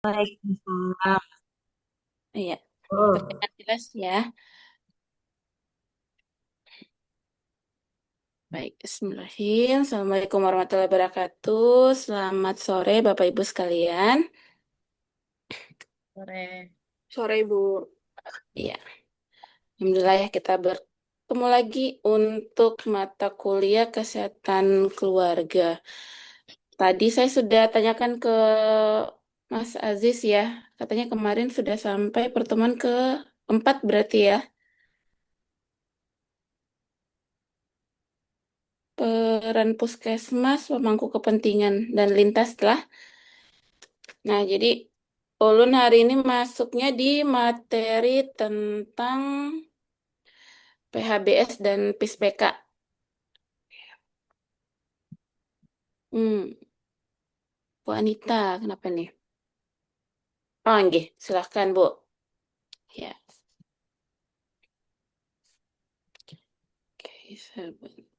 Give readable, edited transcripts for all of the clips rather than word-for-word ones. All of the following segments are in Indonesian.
Waalaikumsalam. Iya, Oh, terdengar jelas ya. Baik, Bismillahirrahmanirrahim. Assalamualaikum warahmatullahi wabarakatuh. Selamat sore, Bapak Ibu sekalian. sore. Sore, Bu. Iya, Alhamdulillah ya kita bertemu lagi untuk mata kuliah kesehatan keluarga. Tadi saya sudah tanyakan ke Mas Aziz ya. Katanya kemarin sudah sampai pertemuan keempat berarti ya. Peran puskesmas, pemangku kepentingan dan lintas telah. Nah, jadi Ulun hari ini masuknya di materi tentang PHBS dan PISPK. Hmm, Bu Anita, kenapa nih? Oh, nggih, silahkan Bu. Ya, oke, sebentar.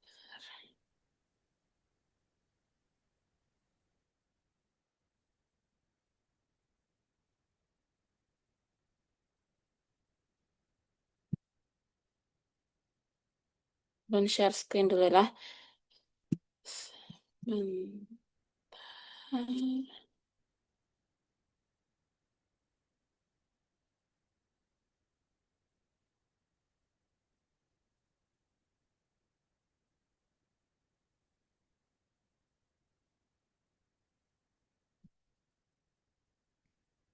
Belum share screen dulu lah. Sebentar.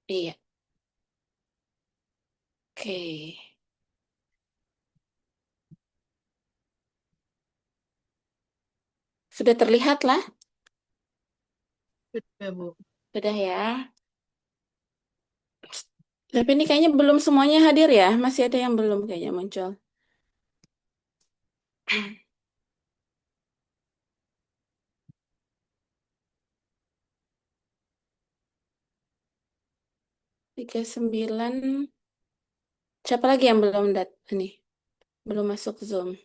Iya, oke. Sudah terlihat lah. Sudah, Bu. Sudah ya. Tapi ini kayaknya belum semuanya hadir ya. Masih ada yang belum kayaknya muncul. 39. Siapa lagi yang belum ini? Belum masuk Zoom.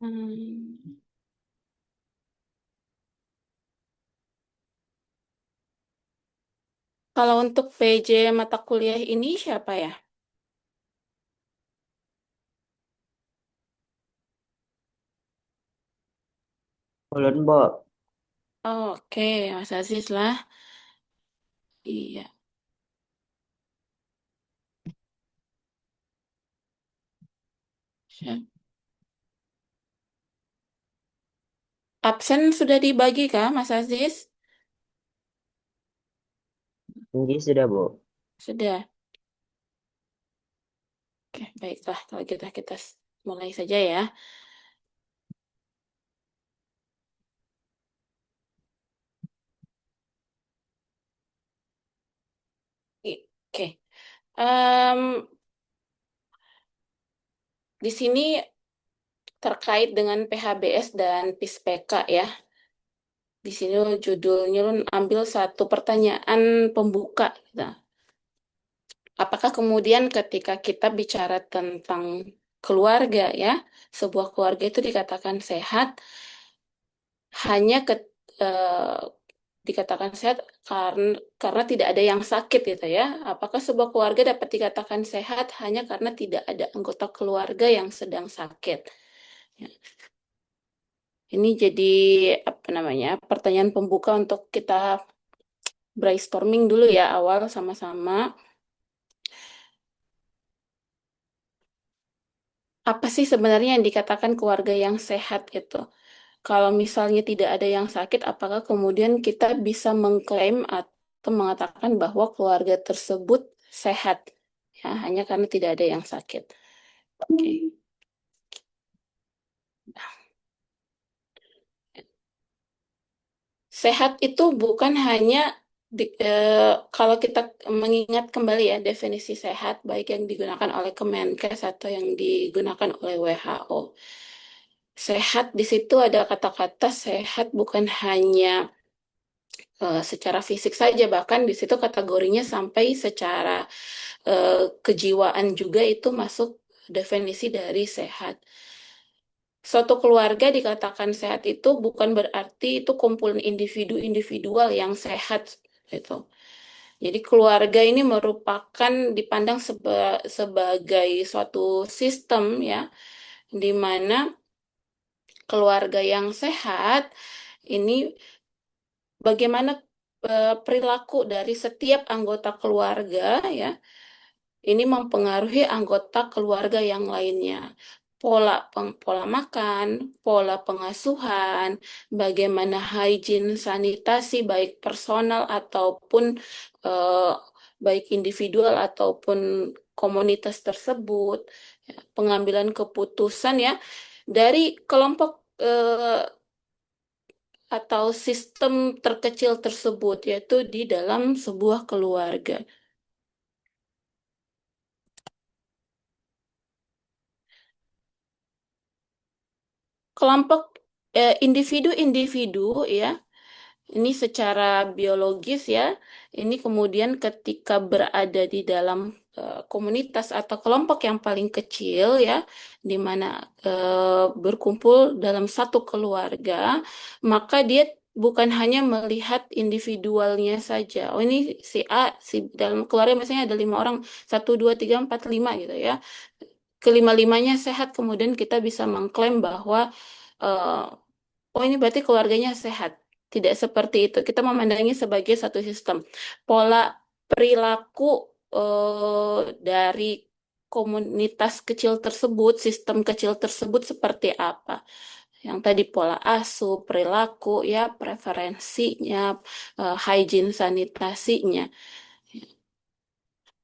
Hmm. Kalau untuk PJ mata kuliah ini siapa ya? Ulun, Bu. Oh, oke, Mas Aziz lah. Iya. Siap. Absen sudah dibagi kah, Mas Aziz? Ini sudah, Bu. Sudah. Oke, baiklah. Kalau kita mulai saja ya. Oke. Em, di sini terkait dengan PHBS dan PISPK ya. Di sini judulnya Lun ambil satu pertanyaan pembuka. Gitu. Apakah kemudian ketika kita bicara tentang keluarga ya, sebuah keluarga itu dikatakan sehat hanya eh, dikatakan sehat karena tidak ada yang sakit gitu ya. Apakah sebuah keluarga dapat dikatakan sehat hanya karena tidak ada anggota keluarga yang sedang sakit? Ya. Ini jadi apa namanya? Pertanyaan pembuka untuk kita brainstorming dulu ya awal sama-sama. Apa sih sebenarnya yang dikatakan keluarga yang sehat itu? Kalau misalnya tidak ada yang sakit, apakah kemudian kita bisa mengklaim atau mengatakan bahwa keluarga tersebut sehat? Ya, hanya karena tidak ada yang sakit. Oke. Sehat itu bukan hanya kalau kita mengingat kembali ya definisi sehat, baik yang digunakan oleh Kemenkes atau yang digunakan oleh WHO. Sehat di situ ada kata-kata sehat bukan hanya secara fisik saja, bahkan di situ kategorinya sampai secara kejiwaan juga itu masuk definisi dari sehat. Suatu keluarga dikatakan sehat itu bukan berarti itu kumpulan individu-individual yang sehat itu. Jadi keluarga ini merupakan dipandang sebagai suatu sistem ya, di mana keluarga yang sehat ini bagaimana perilaku dari setiap anggota keluarga ya, ini mempengaruhi anggota keluarga yang lainnya. Pola makan, pola pengasuhan, bagaimana hygiene sanitasi baik personal ataupun eh, baik individual ataupun komunitas tersebut, ya, pengambilan keputusan ya dari kelompok atau sistem terkecil tersebut, yaitu di dalam sebuah keluarga. Kelompok individu-individu ya, ini secara biologis ya, ini kemudian ketika berada di dalam komunitas atau kelompok yang paling kecil ya, di mana berkumpul dalam satu keluarga, maka dia bukan hanya melihat individualnya saja. Oh ini si A, si dalam keluarga misalnya ada 5 orang, 1, 2, 3, 4, 5 gitu ya. Kelima-limanya sehat, kemudian kita bisa mengklaim bahwa eh, oh ini berarti keluarganya sehat. Tidak seperti itu. Kita memandangnya sebagai satu sistem. Pola perilaku dari komunitas kecil tersebut, sistem kecil tersebut seperti apa? Yang tadi pola asuh, perilaku, ya, preferensinya, hygiene sanitasinya.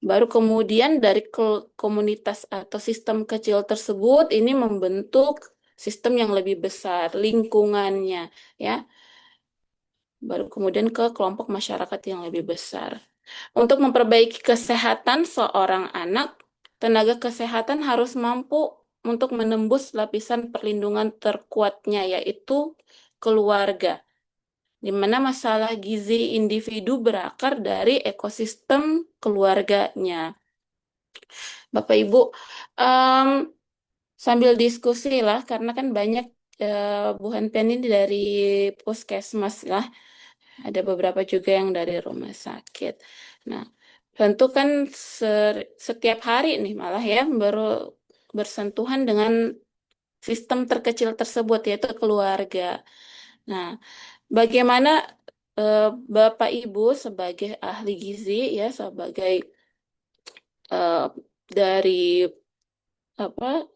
Baru kemudian dari komunitas atau sistem kecil tersebut ini membentuk sistem yang lebih besar, lingkungannya, ya. Baru kemudian ke kelompok masyarakat yang lebih besar. Untuk memperbaiki kesehatan seorang anak, tenaga kesehatan harus mampu untuk menembus lapisan perlindungan terkuatnya, yaitu keluarga, di mana masalah gizi individu berakar dari ekosistem keluarganya. Bapak Ibu, em, sambil diskusi lah, karena kan banyak Bu Hanpen ini dari puskesmas lah, ada beberapa juga yang dari rumah sakit. Nah, tentu kan setiap hari nih malah ya baru bersentuhan dengan sistem terkecil tersebut yaitu keluarga. Nah, bagaimana eh, Bapak Ibu sebagai ahli gizi ya, sebagai eh, dari apa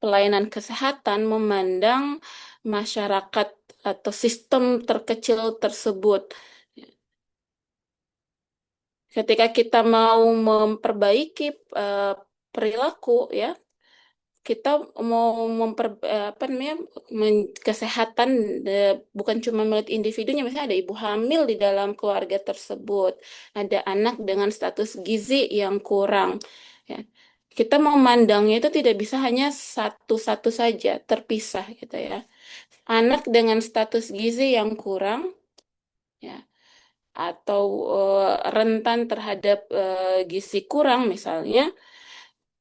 pelayanan kesehatan memandang masyarakat atau sistem terkecil tersebut. Ketika kita mau memperbaiki eh, perilaku ya, kita mau apa namanya kesehatan bukan cuma melihat individunya, misalnya ada ibu hamil di dalam keluarga tersebut, ada anak dengan status gizi yang kurang. Ya. Kita memandangnya itu tidak bisa hanya satu-satu saja, terpisah gitu ya. Anak dengan status gizi yang kurang, ya, atau rentan terhadap gizi kurang misalnya,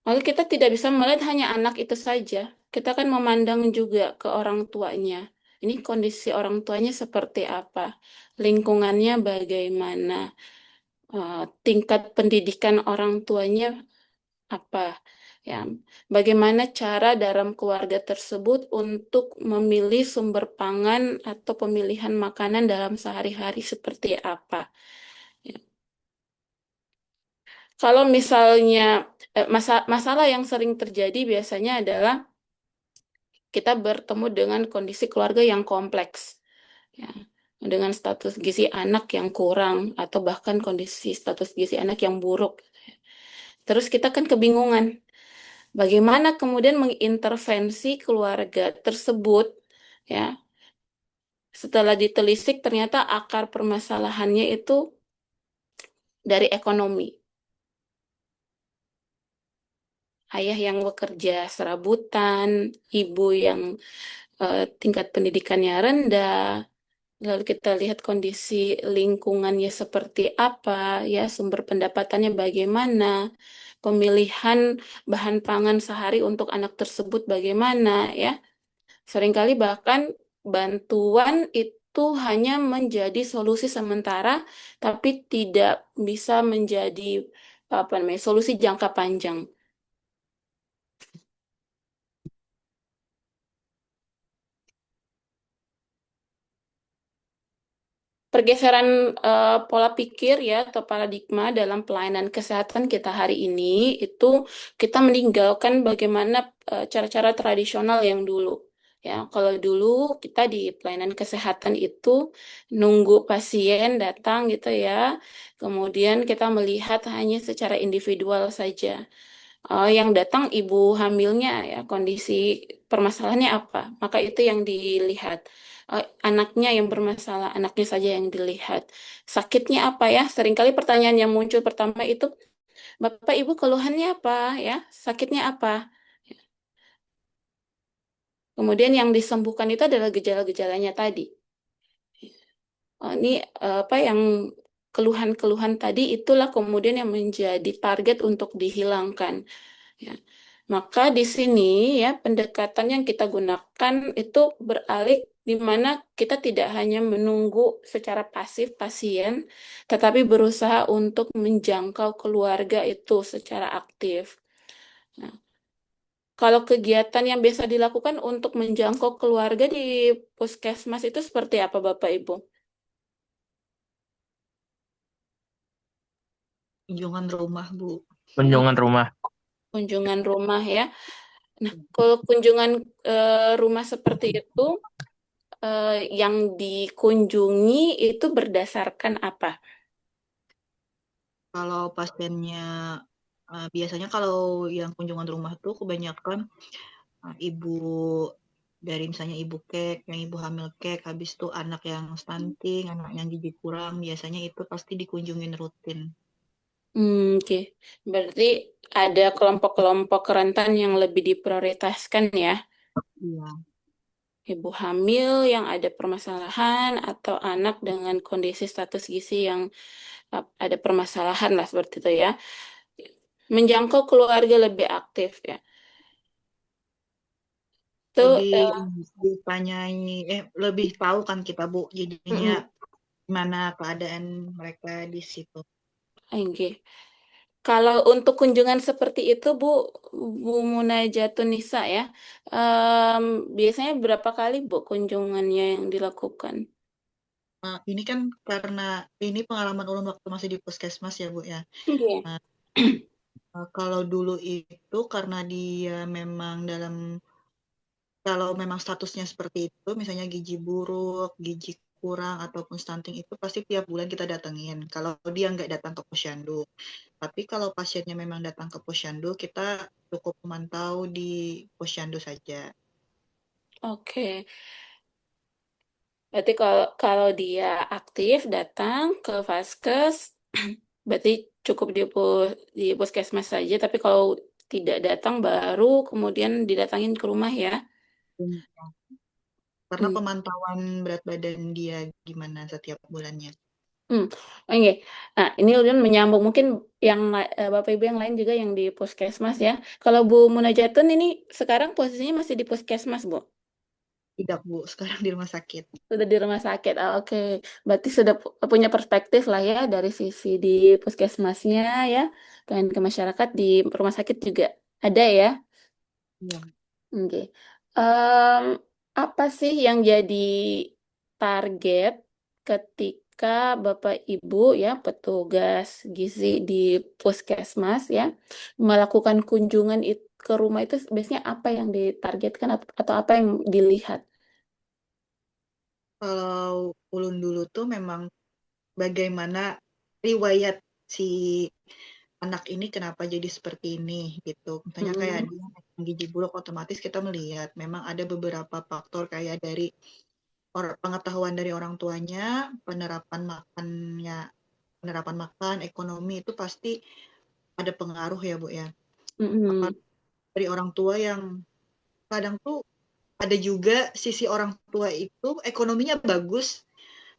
maka kita tidak bisa melihat hanya anak itu saja. Kita kan memandang juga ke orang tuanya. Ini kondisi orang tuanya seperti apa, lingkungannya bagaimana, tingkat pendidikan orang tuanya apa, ya, bagaimana cara dalam keluarga tersebut untuk memilih sumber pangan atau pemilihan makanan dalam sehari-hari seperti apa. Ya. Kalau misalnya masalah yang sering terjadi biasanya adalah kita bertemu dengan kondisi keluarga yang kompleks, ya, dengan status gizi anak yang kurang atau bahkan kondisi status gizi anak yang buruk. Terus kita kan kebingungan, bagaimana kemudian mengintervensi keluarga tersebut, ya. Setelah ditelisik ternyata akar permasalahannya itu dari ekonomi. Ayah yang bekerja serabutan, ibu yang tingkat pendidikannya rendah, lalu kita lihat kondisi lingkungannya seperti apa, ya, sumber pendapatannya bagaimana, pemilihan bahan pangan sehari untuk anak tersebut bagaimana, ya. Seringkali bahkan bantuan itu hanya menjadi solusi sementara, tapi tidak bisa menjadi apa namanya solusi jangka panjang. Pergeseran pola pikir ya atau paradigma dalam pelayanan kesehatan kita hari ini itu kita meninggalkan bagaimana cara-cara tradisional yang dulu. Ya, kalau dulu kita di pelayanan kesehatan itu nunggu pasien datang gitu ya, kemudian kita melihat hanya secara individual saja. Yang datang ibu hamilnya ya kondisi permasalahannya apa, maka itu yang dilihat. Anaknya yang bermasalah, anaknya saja yang dilihat. Sakitnya apa ya? Seringkali pertanyaan yang muncul pertama itu, Bapak Ibu keluhannya apa ya? Sakitnya apa? Kemudian yang disembuhkan itu adalah gejala-gejalanya tadi. Ini apa yang keluhan-keluhan tadi itulah kemudian yang menjadi target untuk dihilangkan. Ya. Maka di sini ya pendekatan yang kita gunakan itu beralih di mana kita tidak hanya menunggu secara pasif pasien, tetapi berusaha untuk menjangkau keluarga itu secara aktif. Nah, kalau kegiatan yang biasa dilakukan untuk menjangkau keluarga di puskesmas itu seperti apa Bapak Ibu? Kunjungan rumah, Bu. Hmm, Kunjungan rumah. kunjungan rumah ya. Nah, kalau kunjungan rumah seperti itu yang dikunjungi itu berdasarkan apa? Kalau pasiennya biasanya kalau yang kunjungan rumah tuh kebanyakan ibu dari misalnya ibu kek, yang ibu hamil kek, habis itu anak yang stunting, anak yang gizi kurang, biasanya itu pasti dikunjungin rutin. Oke. Berarti ada kelompok-kelompok rentan yang lebih diprioritaskan ya. Iya. Ibu hamil yang ada permasalahan atau anak dengan kondisi status gizi yang ada permasalahan lah seperti itu ya. Menjangkau keluarga lebih aktif ya. Itu Lebih ditanyai, lebih tahu kan kita, Bu, jadinya mm-mm. gimana keadaan mereka di situ. Oke. Kalau untuk kunjungan seperti itu, Bu Munajatun Nisa ya, em, biasanya berapa kali Bu kunjungannya yang dilakukan? Ini kan karena ini pengalaman ulun waktu masih di puskesmas ya, Bu, ya. Iya. Nah, kalau dulu itu karena dia memang kalau memang statusnya seperti itu, misalnya gizi buruk, gizi kurang, ataupun stunting itu pasti tiap bulan kita datengin. Kalau dia nggak datang ke posyandu. Tapi kalau pasiennya memang datang ke posyandu, kita cukup memantau di posyandu saja. Oke. Berarti kalau dia aktif datang ke Vaskes, berarti cukup di puskesmas saja. Tapi kalau tidak datang baru kemudian didatangin ke rumah ya. Karena Hmm. pemantauan berat badan dia gimana setiap bulannya. Hmm, oke. Nah, ini udah menyambung mungkin yang Bapak Ibu yang lain juga yang di puskesmas ya. Kalau Bu Munajatun ini sekarang posisinya masih di puskesmas, Bu. Tidak, Bu, sekarang di rumah sakit. Sudah di rumah sakit. Ah, oke. Berarti sudah punya perspektif lah ya dari sisi di puskesmasnya ya. Dan ke masyarakat di rumah sakit juga ada ya. Iya. Oke. Em, apa sih yang jadi target ketika Bapak Ibu ya petugas gizi di puskesmas ya melakukan kunjungan ke rumah itu biasanya apa yang ditargetkan atau apa yang dilihat? Kalau ulun dulu tuh memang bagaimana riwayat si anak ini kenapa jadi seperti ini gitu. Misalnya kayak Mm-mm. dia yang gizi buruk, otomatis kita melihat memang ada beberapa faktor kayak dari pengetahuan dari orang tuanya, penerapan makan, ekonomi itu pasti ada pengaruh ya, Bu, ya. Mm-mm. Apa dari orang tua yang kadang tuh ada juga sisi orang tua itu ekonominya bagus,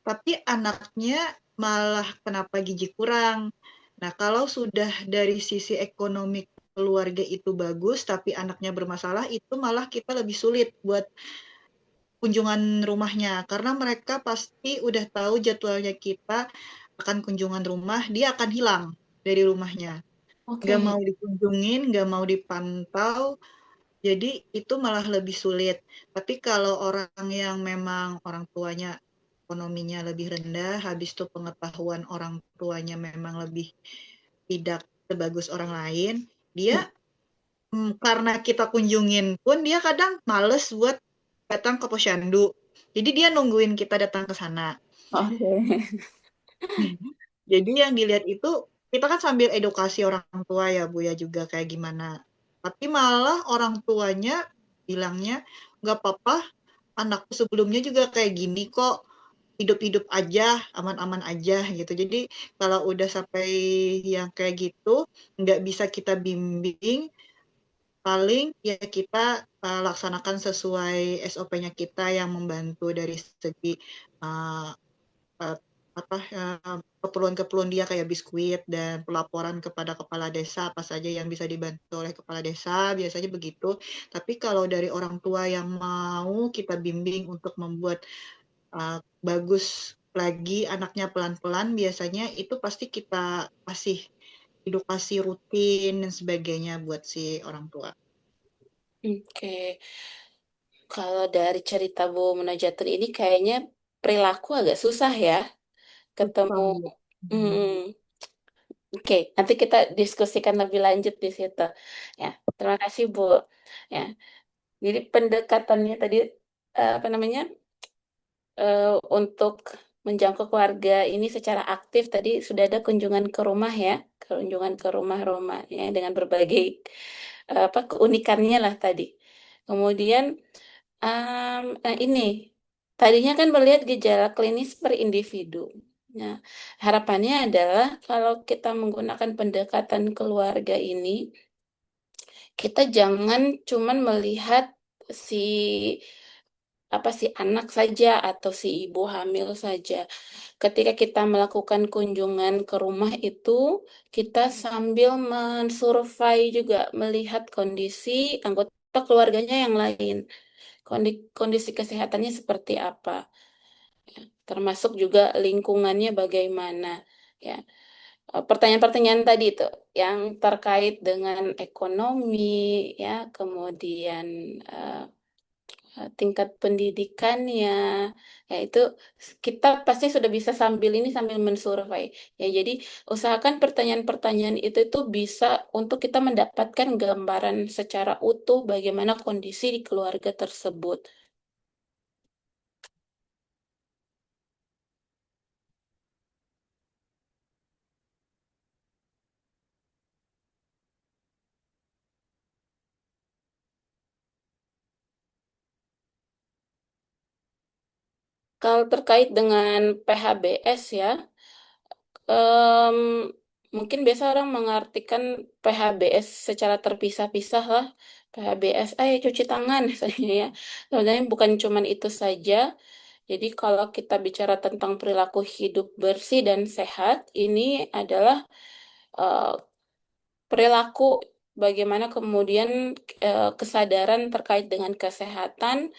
tapi anaknya malah kenapa gizi kurang. Nah, kalau sudah dari sisi ekonomi keluarga itu bagus, tapi anaknya bermasalah, itu malah kita lebih sulit buat kunjungan rumahnya. Karena mereka pasti udah tahu jadwalnya kita akan kunjungan rumah, dia akan hilang dari rumahnya. Nggak Oke. mau dikunjungin, nggak mau dipantau, jadi itu malah lebih sulit. Tapi kalau orang yang memang orang tuanya ekonominya lebih rendah, habis itu pengetahuan orang tuanya memang lebih tidak sebagus orang lain, dia karena kita kunjungin pun dia kadang males buat datang ke posyandu. Jadi dia nungguin kita datang ke sana. Oke. Jadi yang dilihat itu kita kan sambil edukasi orang tua ya Bu ya juga kayak gimana. Tapi malah orang tuanya bilangnya nggak apa-apa, anakku sebelumnya juga kayak gini kok, hidup-hidup aja, aman-aman aja gitu. Jadi kalau udah sampai yang kayak gitu, nggak bisa kita bimbing, paling ya kita laksanakan sesuai SOP-nya kita yang membantu dari segi uh, uh, keperluan-keperluan dia kayak biskuit dan pelaporan kepada kepala desa apa saja yang bisa dibantu oleh kepala desa biasanya begitu. Tapi kalau dari orang tua yang mau kita bimbing untuk membuat bagus lagi anaknya pelan-pelan biasanya itu pasti kita kasih edukasi rutin dan sebagainya buat si orang tua. Oke. Kalau dari cerita Bu Munajatun ini kayaknya perilaku agak susah ya ketemu. Susah ya. Hmm, oke, nanti kita diskusikan lebih lanjut di situ. Ya, terima kasih Bu. Ya, jadi pendekatannya tadi apa namanya untuk menjangkau keluarga ini secara aktif tadi sudah ada kunjungan ke rumah ya, kunjungan ke rumah-rumah ya dengan berbagai apa keunikannya lah tadi. Kemudian nah ini tadinya kan melihat gejala klinis per individu. Nah, harapannya adalah kalau kita menggunakan pendekatan keluarga ini, kita jangan cuman melihat si apa si anak saja atau si ibu hamil saja. Ketika kita melakukan kunjungan ke rumah itu, kita sambil mensurvei juga melihat kondisi anggota keluarganya yang lain. Kondisi kesehatannya seperti apa, termasuk juga lingkungannya bagaimana. Ya, pertanyaan-pertanyaan tadi itu yang terkait dengan ekonomi, ya, kemudian eh, tingkat pendidikannya, ya itu kita pasti sudah bisa sambil ini sambil mensurvei. Ya, jadi usahakan pertanyaan-pertanyaan itu bisa untuk kita mendapatkan gambaran secara utuh bagaimana kondisi di keluarga tersebut. Kalau terkait dengan PHBS ya, em, mungkin biasa orang mengartikan PHBS secara terpisah-pisah lah. PHBS, cuci tangan misalnya ya. Sebenarnya bukan cuman itu saja. Jadi kalau kita bicara tentang perilaku hidup bersih dan sehat, ini adalah eh, perilaku bagaimana kemudian kesadaran terkait dengan kesehatan,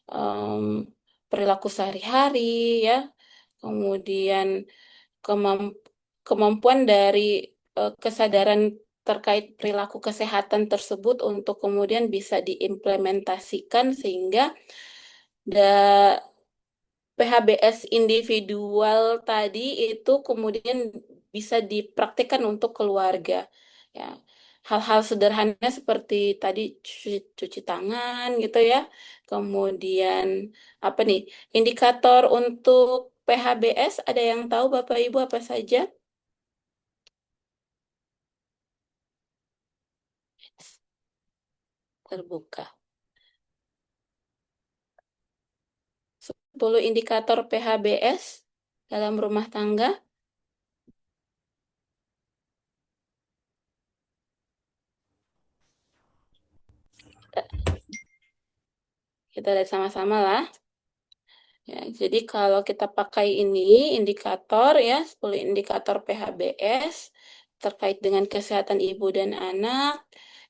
em, perilaku sehari-hari ya, kemudian kemam- kemampuan dari kesadaran terkait perilaku kesehatan tersebut untuk kemudian bisa diimplementasikan sehingga da- PHBS individual tadi itu kemudian bisa dipraktikkan untuk keluarga. Ya, hal-hal sederhana seperti tadi cuci tangan gitu ya. Kemudian apa nih? Indikator untuk PHBS ada yang tahu Bapak Ibu apa saja? Terbuka. 10 indikator PHBS dalam rumah tangga. Kita lihat sama-sama lah. Ya, jadi kalau kita pakai ini indikator ya, 10 indikator PHBS terkait dengan kesehatan ibu dan anak,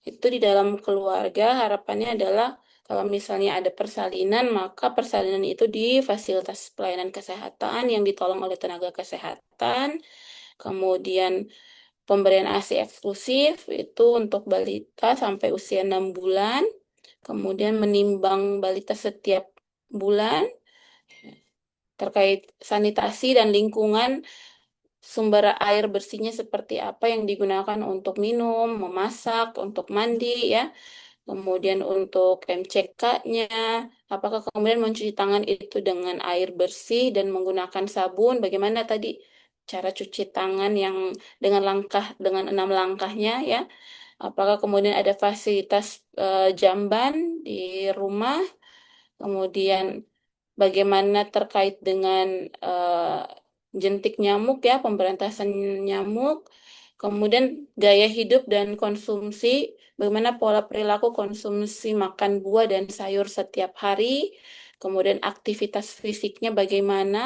itu di dalam keluarga harapannya adalah kalau misalnya ada persalinan, maka persalinan itu di fasilitas pelayanan kesehatan yang ditolong oleh tenaga kesehatan. Kemudian pemberian ASI eksklusif itu untuk balita sampai usia 6 bulan. Kemudian menimbang balita setiap bulan terkait sanitasi dan lingkungan sumber air bersihnya seperti apa yang digunakan untuk minum, memasak, untuk mandi ya. Kemudian untuk MCK-nya, apakah kemudian mencuci tangan itu dengan air bersih dan menggunakan sabun? Bagaimana tadi cara cuci tangan yang dengan 6 langkahnya ya? Apakah kemudian ada fasilitas jamban di rumah? Kemudian bagaimana terkait dengan eh, jentik nyamuk ya, pemberantasan nyamuk, kemudian gaya hidup dan konsumsi, bagaimana pola perilaku konsumsi makan buah dan sayur setiap hari, kemudian aktivitas fisiknya bagaimana,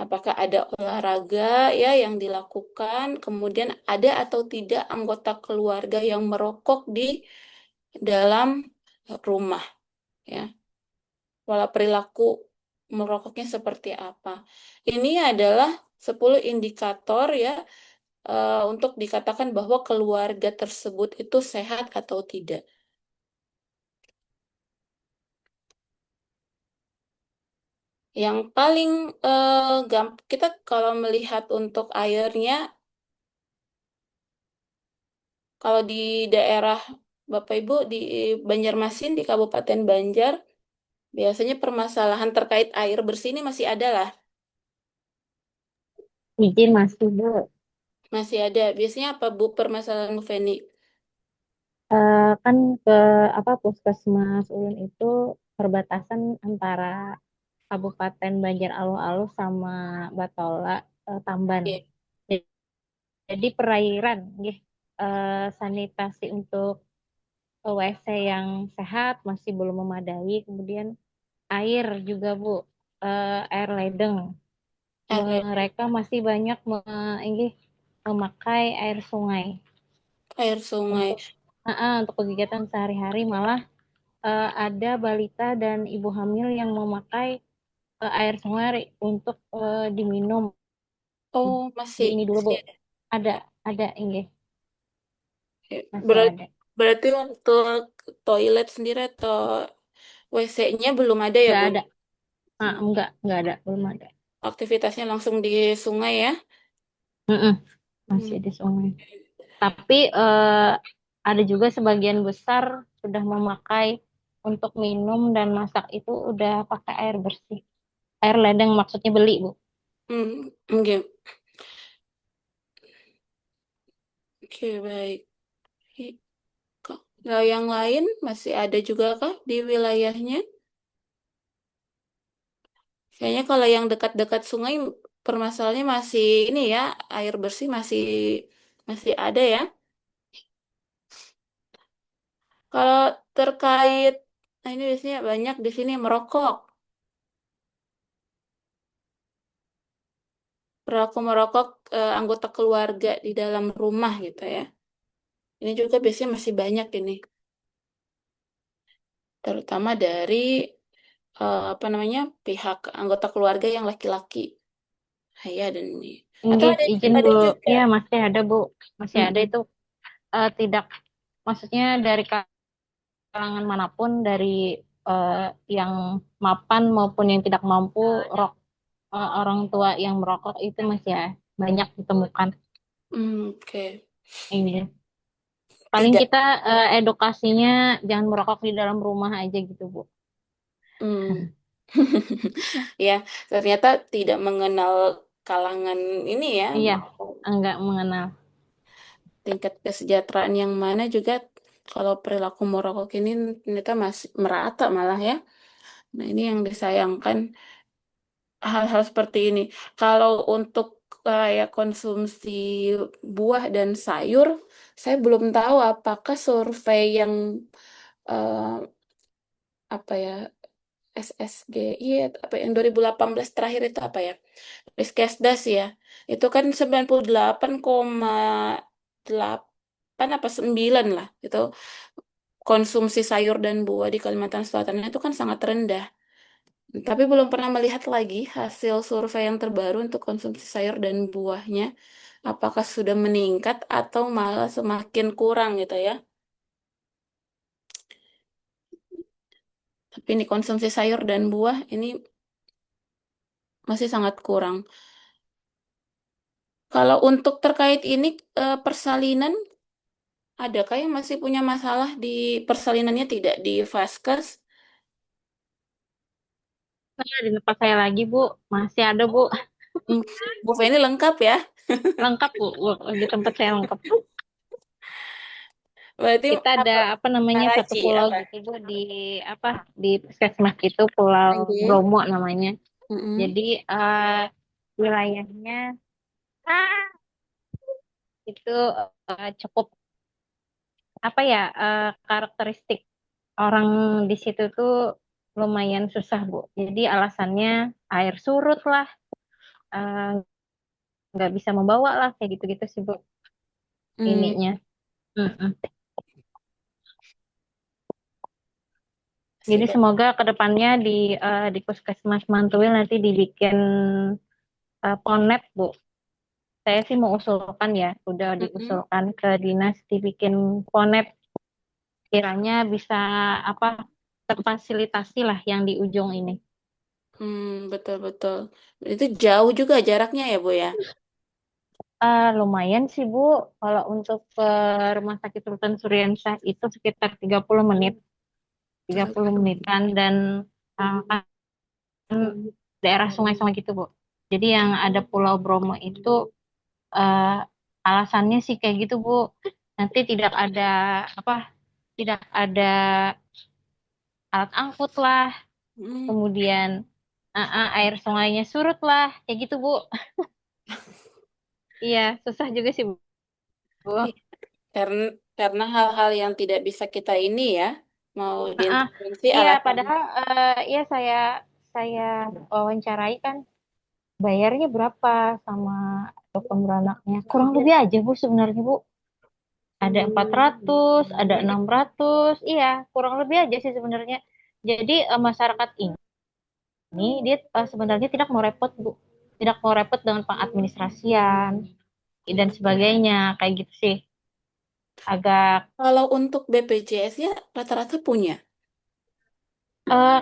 apakah ada olahraga ya yang dilakukan, kemudian ada atau tidak anggota keluarga yang merokok di dalam rumah ya, pola perilaku merokoknya seperti apa. Ini adalah 10 indikator ya untuk dikatakan bahwa keluarga tersebut itu sehat atau tidak. Yang paling kita kalau melihat untuk airnya, kalau di daerah Bapak Ibu di Banjarmasin di Kabupaten Banjar, biasanya permasalahan terkait air bersih ini masih ada lah, Izin masih Bu. masih ada. Biasanya apa Bu permasalahan Bu Feni? Kan ke Puskesmas Ulun itu perbatasan antara Kabupaten Banjar Alu-Alu sama Batola, Tamban. Oke. Jadi perairan, nggih, sanitasi untuk WC yang sehat masih belum memadai. Kemudian air juga Bu, air ledeng. Air, Mereka masih banyak memakai air sungai air sungai. untuk untuk kegiatan sehari-hari. Malah ada balita dan ibu hamil yang memakai air sungai untuk diminum. Oh, Di masih, ini dulu masih Bu, ada. ada ini Oke. masih Berarti, ada. berarti untuk toilet sendiri atau WC-nya belum ada ya, Nggak Bu? ada. Hmm. Nggak ada, belum ada. Aktivitasnya langsung di sungai ya? Mm-mm, Hmm. masih di sungai. Tapi ada juga sebagian besar sudah memakai untuk minum dan masak itu udah pakai air bersih. Air ledeng maksudnya beli, Bu. Hmm. Oke, oke, baik. Kalau yang lain masih ada juga kah di wilayahnya? Kayaknya kalau yang dekat-dekat sungai permasalahannya masih ini ya, air bersih masih masih ada ya. Kalau terkait, nah ini biasanya banyak di sini merokok. Perilaku merokok anggota keluarga di dalam rumah gitu ya. Ini juga biasanya masih banyak ini, terutama dari apa namanya pihak anggota keluarga yang laki-laki. Ayah dan ini. Atau Nggih, ada izin ada Bu. juga. Ya, masih ada, Bu. Masih ada Mm-mm. itu tidak maksudnya dari kalangan manapun, dari eh, yang mapan maupun yang tidak mampu, orang tua yang merokok itu masih ya banyak ditemukan. Oke. Ini paling Tidak. kita edukasinya jangan merokok di dalam rumah aja gitu Bu. Hmm. Ya, ternyata tidak mengenal kalangan ini ya, Iya, mau enggak mengenal. tingkat kesejahteraan yang mana juga kalau perilaku merokok ini ternyata masih merata malah ya. Nah, ini yang disayangkan hal-hal seperti ini. Kalau untuk kayak konsumsi buah dan sayur, saya belum tahu apakah survei yang eh, apa ya SSGI apa yang 2018 terakhir itu apa ya? Riskesdas ya. Itu kan 98,8 apa 9 lah. Itu konsumsi sayur dan buah di Kalimantan Selatan itu kan sangat rendah. Tapi belum pernah melihat lagi hasil survei yang terbaru untuk konsumsi sayur dan buahnya. Apakah sudah meningkat atau malah semakin kurang gitu ya. Tapi ini konsumsi sayur dan buah ini masih sangat kurang. Kalau untuk terkait ini persalinan, adakah yang masih punya masalah di persalinannya tidak di Vaskes? Saya di tempat saya lagi, Bu. Masih ada, Bu. Hmm, Bu Feni lengkap ya. Lengkap, Bu. Bu. Di tempat saya lengkap. Berarti Kita ada apa? apa namanya satu Karaci pulau apa? gitu, Bu, di apa di puskesmas itu Pulau Oke. Bromo namanya. Mm-mm. Jadi wilayahnya itu cukup apa ya karakteristik orang di situ tuh lumayan susah, Bu. Jadi alasannya air surut lah, eh, nggak bisa membawa lah kayak gitu-gitu sih, Bu. Hmm, Ininya. Mm-mm. sih, Jadi Bang. semoga kedepannya di Puskesmas Mantuil nanti dibikin Ponet, Bu. Saya sih mau usulkan ya, udah Mm-mm. diusulkan ke dinas dibikin Ponet, kiranya bisa apa terfasilitasi lah yang di ujung ini. Betul-betul. Itu jauh juga jaraknya ya, Bu ya? Lumayan sih, Bu. Kalau untuk ke Rumah Sakit Sultan Suryensah itu sekitar 30 menit, 30 menitan dan kan daerah sungai-sungai gitu, Bu. Jadi yang ada Pulau Bromo itu eh, alasannya sih kayak gitu, Bu. Nanti tidak ada apa, tidak ada alat angkut lah, Hmm. kemudian air sungainya surut lah, kayak gitu, Bu. Iya, susah juga sih, Bu. Iya, karena hal-hal yang tidak bisa kita ini ya, mau Ah, ah. diintervensi Iya, alasannya. padahal ya saya wawancarai kan bayarnya berapa sama dokter beranaknya. Kurang lebih aja, Bu, sebenarnya, Bu. Ada 400, ada 600. Iya, kurang lebih aja sih sebenarnya. Jadi masyarakat ini dia sebenarnya tidak mau repot, Bu. Tidak mau repot dengan pengadministrasian dan sebagainya kayak gitu sih. Agak Kalau untuk BPJS ya rata-rata punya.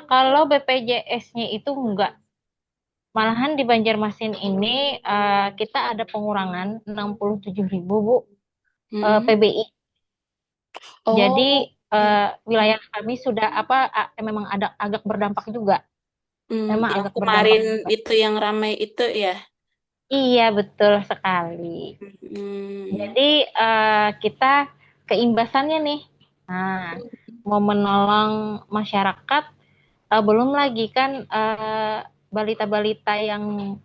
kalau BPJS-nya itu enggak. Malahan di Banjarmasin ini kita ada pengurangan 67.000, Bu, Hmm. PBI. Jadi Oh, iya. wilayah kami sudah memang ada agak berdampak juga. Memang Yang agak berdampak kemarin juga. itu yang ramai itu ya. Iya, betul sekali. Hmm. Jadi kita keimbasannya nih. Nah, mau menolong masyarakat, belum lagi kan balita-balita yang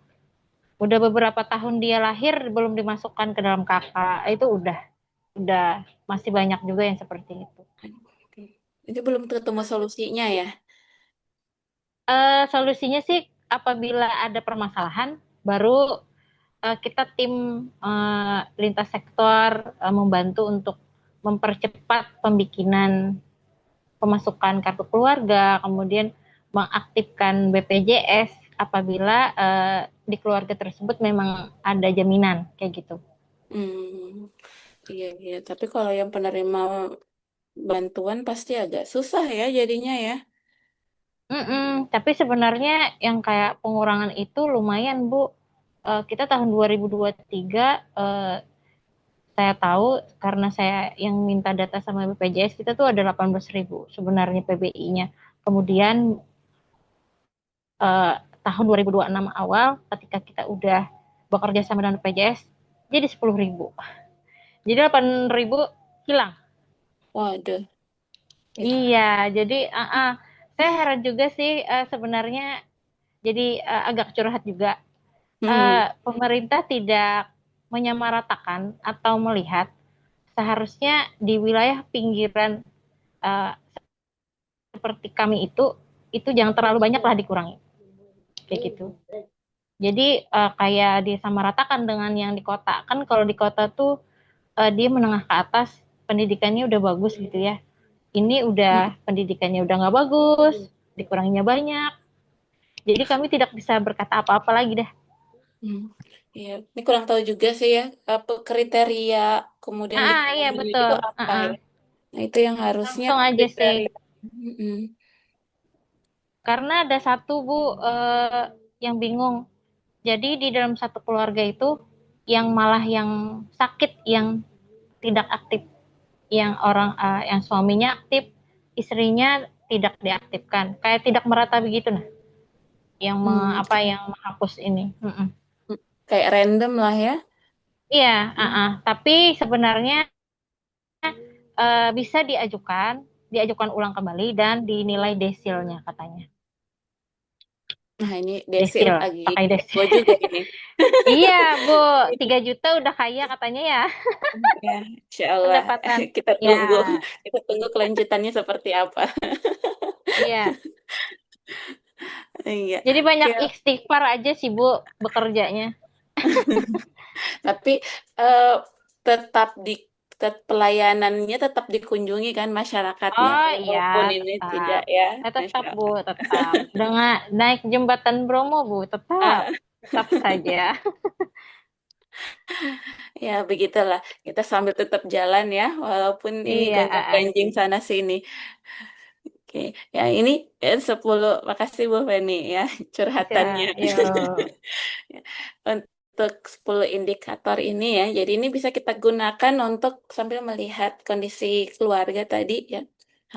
udah beberapa tahun dia lahir belum dimasukkan ke dalam kakak. Itu udah masih banyak juga yang seperti itu. Itu belum ketemu solusinya ya. Solusinya sih apabila ada permasalahan baru kita tim lintas sektor membantu untuk mempercepat pembikinan pemasukan kartu keluarga, kemudian mengaktifkan BPJS apabila di keluarga tersebut memang ada jaminan kayak gitu. Hmm. Iya, iya. Tapi kalau yang penerima bantuan pasti agak susah ya jadinya ya. Tapi sebenarnya yang kayak pengurangan itu lumayan, Bu. Kita tahun 2023 saya tahu karena saya yang minta data sama BPJS kita tuh ada 18.000 sebenarnya PBI-nya. Kemudian eh, tahun 2026 awal ketika kita udah bekerja sama dengan BPJS jadi 10.000. Jadi 8.000 hilang. Waduh. Itu. Iya, jadi saya heran juga sih sebenarnya jadi agak curhat juga. Hmm. Pemerintah tidak menyamaratakan atau melihat seharusnya di wilayah pinggiran eh, seperti kami itu jangan terlalu banyak lah, dikurangi kayak gitu. Jadi kayak disamaratakan dengan yang di kota. Kan kalau di kota tuh dia menengah ke atas, pendidikannya udah bagus gitu ya. Ini udah pendidikannya udah nggak bagus, dikuranginya banyak. Jadi kami tidak bisa berkata apa-apa lagi dah. Iya, ini kurang tahu juga sih ya, apa kriteria kemudian Iya dikurangi itu betul. apa ya. Nah, itu yang harusnya Langsung aja sih. kriteria. Mm-mm. Karena ada satu Bu yang bingung. Jadi di dalam satu keluarga itu yang malah yang sakit, yang tidak aktif, yang suaminya aktif, istrinya tidak diaktifkan, kayak tidak merata begitu nah, yang Hmm, yang menghapus ini. Kayak random lah ya. Iya, tapi sebenarnya bisa diajukan ulang kembali dan dinilai desilnya katanya. Nah, ini desil Desil, lagi pakai desil. gue juga ini. Iya, Bu, 3 juta udah kaya katanya ya, Ya, insya Allah. pendapatan. Kita Ya, tunggu, kita tunggu kelanjutannya seperti apa. iya. Iya. Jadi banyak Oke. istighfar aja sih, Bu, bekerjanya. Tapi eh, tetap pelayanannya tetap dikunjungi kan masyarakatnya, Oh iya, walaupun ini tetap. tidak ya, Tetap, Masya Bu, Allah. tetap. Dengan naik jembatan Bromo, Bu, tetap. Ah, Tetap saja. ya begitulah. Kita sambil tetap jalan ya, walaupun ini Iya, gonjang-ganjing sana sini. Oke, ya ini 10. Makasih Bu Feni ya curhatannya. bisa. Yuk. Ya, untuk 10 indikator ini ya, jadi ini bisa kita gunakan untuk sambil melihat kondisi keluarga tadi ya,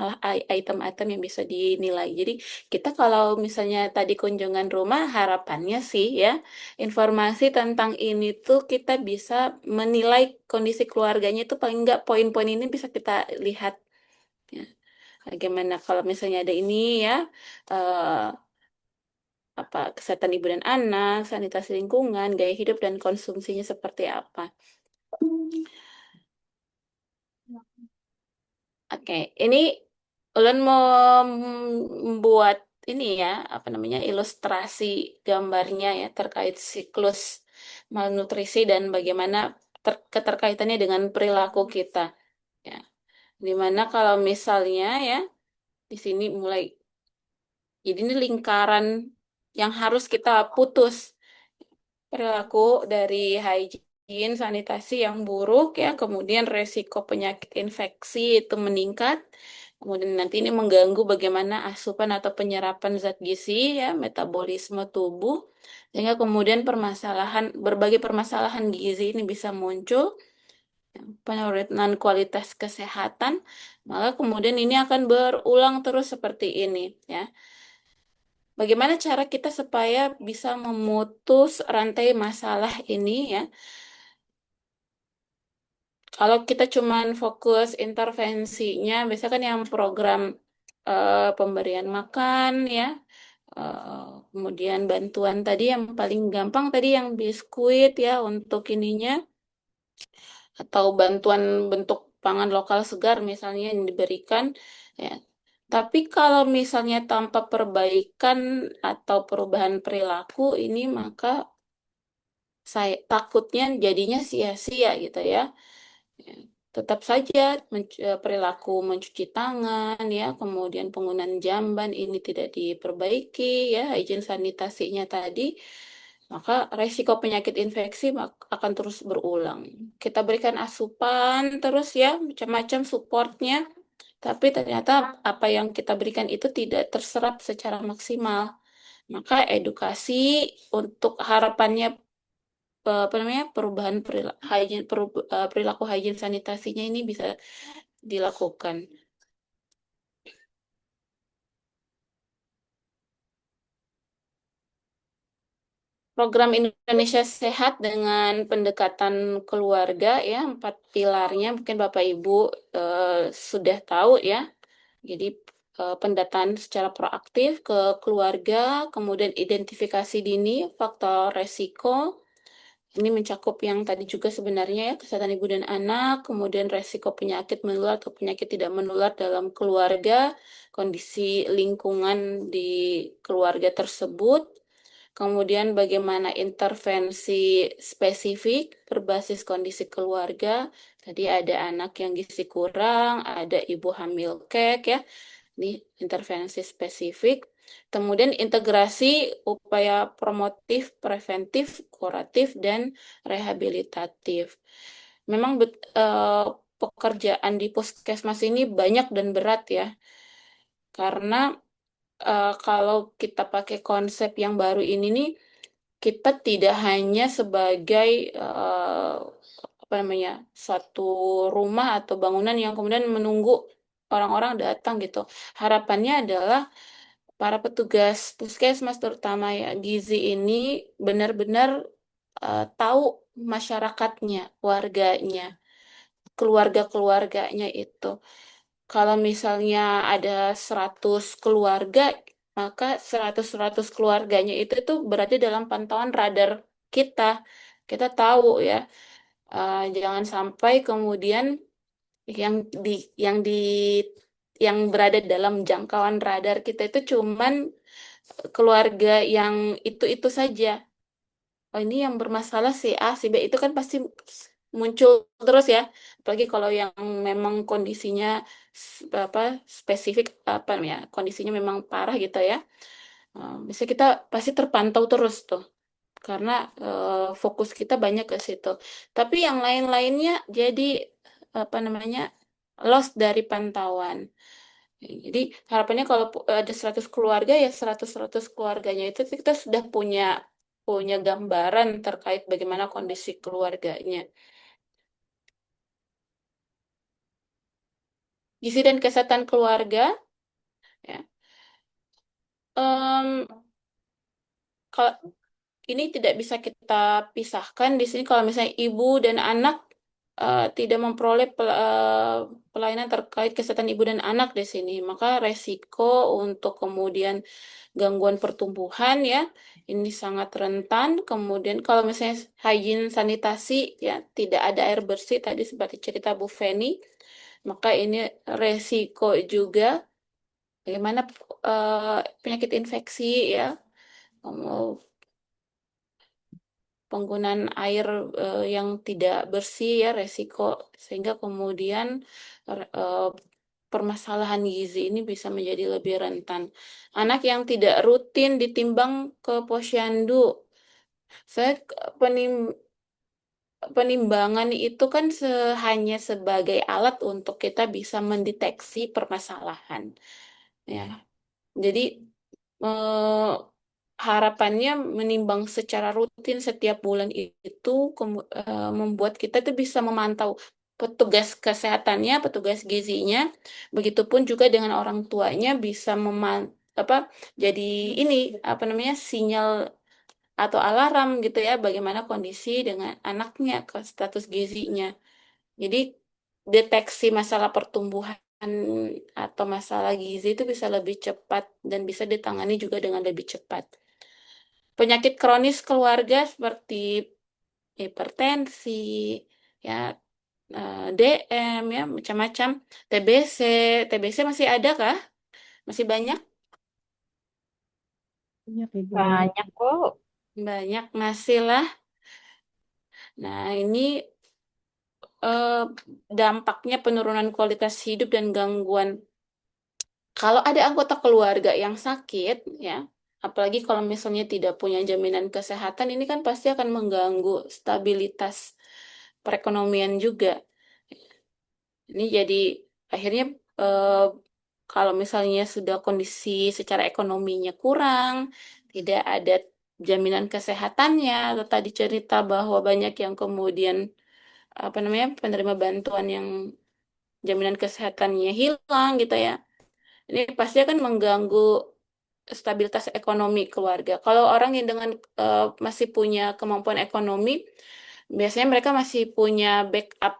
hal item-item yang bisa dinilai. Jadi kita kalau misalnya tadi kunjungan rumah, harapannya sih ya, informasi tentang ini tuh kita bisa menilai kondisi keluarganya itu paling nggak poin-poin ini bisa kita lihat. Ya. Bagaimana kalau misalnya ada ini ya, eh, apa kesehatan ibu dan anak, sanitasi lingkungan, gaya hidup dan konsumsinya seperti apa. Oke, ini Ulun mau membuat ini ya, apa namanya, ilustrasi gambarnya ya terkait siklus malnutrisi dan bagaimana keterkaitannya dengan perilaku kita. Ya, dimana kalau misalnya ya di sini mulai, jadi ini lingkaran yang harus kita putus. Perilaku dari hygiene, sanitasi yang buruk ya, kemudian resiko penyakit infeksi itu meningkat, kemudian nanti ini mengganggu bagaimana asupan atau penyerapan zat gizi ya, metabolisme tubuh, sehingga kemudian berbagai permasalahan gizi ini bisa muncul, ya, penurunan kualitas kesehatan, maka kemudian ini akan berulang terus seperti ini ya. Bagaimana cara kita supaya bisa memutus rantai masalah ini ya? Kalau kita cuman fokus intervensinya, biasanya kan yang program pemberian makan ya, kemudian bantuan tadi yang paling gampang tadi yang biskuit ya untuk ininya, atau bantuan bentuk pangan lokal segar misalnya yang diberikan ya. Tapi kalau misalnya tanpa perbaikan atau perubahan perilaku ini, maka saya takutnya jadinya sia-sia gitu ya. Ya, tetap saja perilaku mencuci tangan ya, kemudian penggunaan jamban ini tidak diperbaiki ya, izin sanitasinya tadi, maka resiko penyakit infeksi akan terus berulang. Kita berikan asupan terus ya, macam-macam supportnya, tapi ternyata apa yang kita berikan itu tidak terserap secara maksimal. Maka edukasi untuk harapannya apa namanya perubahan perilaku hygiene sanitasinya ini bisa dilakukan. Program Indonesia Sehat dengan pendekatan keluarga ya, 4 pilarnya mungkin Bapak Ibu sudah tahu ya. Jadi pendataan secara proaktif ke keluarga, kemudian identifikasi dini faktor resiko, Ini mencakup yang tadi juga sebenarnya ya, kesehatan ibu dan anak, kemudian resiko penyakit menular atau penyakit tidak menular dalam keluarga, kondisi lingkungan di keluarga tersebut, kemudian bagaimana intervensi spesifik berbasis kondisi keluarga. Tadi ada anak yang gizi kurang, ada ibu hamil kek ya. Ini intervensi spesifik. Kemudian integrasi upaya promotif, preventif, kuratif, dan rehabilitatif. Memang pekerjaan di puskesmas ini banyak dan berat ya, karena kalau kita pakai konsep yang baru ini nih, kita tidak hanya sebagai apa namanya suatu rumah atau bangunan yang kemudian menunggu orang-orang datang gitu. Harapannya adalah para petugas puskesmas terutama ya gizi ini benar-benar tahu masyarakatnya, warganya, keluarga-keluarganya itu. Kalau misalnya ada 100 keluarga, maka 100 keluarganya itu tuh berarti dalam pantauan radar kita. Kita tahu ya, jangan sampai kemudian yang di yang di yang berada dalam jangkauan radar kita itu cuman keluarga yang itu-itu saja. Oh, ini yang bermasalah si A, si B itu kan pasti muncul terus ya. Apalagi kalau yang memang kondisinya apa spesifik apa ya, kondisinya memang parah gitu ya. Bisa kita pasti terpantau terus tuh karena fokus kita banyak ke situ. Tapi yang lain-lainnya jadi apa namanya lost dari pantauan. Jadi harapannya kalau ada 100 keluarga ya 100 keluarganya itu kita sudah punya punya gambaran terkait bagaimana kondisi keluarganya. Gizi dan kesehatan keluarga ya. Em, kalau ini tidak bisa kita pisahkan di sini kalau misalnya ibu dan anak tidak memperoleh pelayanan terkait kesehatan ibu dan anak di sini, maka resiko untuk kemudian gangguan pertumbuhan ya ini sangat rentan. Kemudian kalau misalnya hygiene sanitasi ya tidak ada air bersih tadi seperti cerita Bu Feni, maka ini resiko juga bagaimana penyakit infeksi ya, penggunaan air yang tidak bersih ya resiko sehingga kemudian eh, permasalahan gizi ini bisa menjadi lebih rentan. Anak yang tidak rutin ditimbang ke posyandu. Saya penimbangan itu kan hanya sebagai alat untuk kita bisa mendeteksi permasalahan. Ya, jadi eh, harapannya menimbang secara rutin setiap bulan itu membuat kita tuh bisa memantau petugas kesehatannya, petugas gizinya, begitupun juga dengan orang tuanya bisa apa jadi ini apa namanya sinyal atau alarm gitu ya bagaimana kondisi dengan anaknya ke status gizinya. Jadi deteksi masalah pertumbuhan atau masalah gizi itu bisa lebih cepat dan bisa ditangani juga dengan lebih cepat. Penyakit kronis keluarga seperti hipertensi, ya DM, ya macam-macam. TBC, TBC masih ada kah? Masih banyak? Banyak kok. Banyak masih lah. Nah, ini eh, dampaknya penurunan kualitas hidup dan gangguan. Kalau ada anggota keluarga yang sakit, ya, apalagi kalau misalnya tidak punya jaminan kesehatan, ini kan pasti akan mengganggu stabilitas perekonomian juga. Ini jadi akhirnya eh, kalau misalnya sudah kondisi secara ekonominya kurang, tidak ada jaminan kesehatannya, atau tadi cerita bahwa banyak yang kemudian apa namanya penerima bantuan yang jaminan kesehatannya hilang gitu ya. Ini pasti akan mengganggu stabilitas ekonomi keluarga. Kalau orang yang dengan masih punya kemampuan ekonomi, biasanya mereka masih punya backup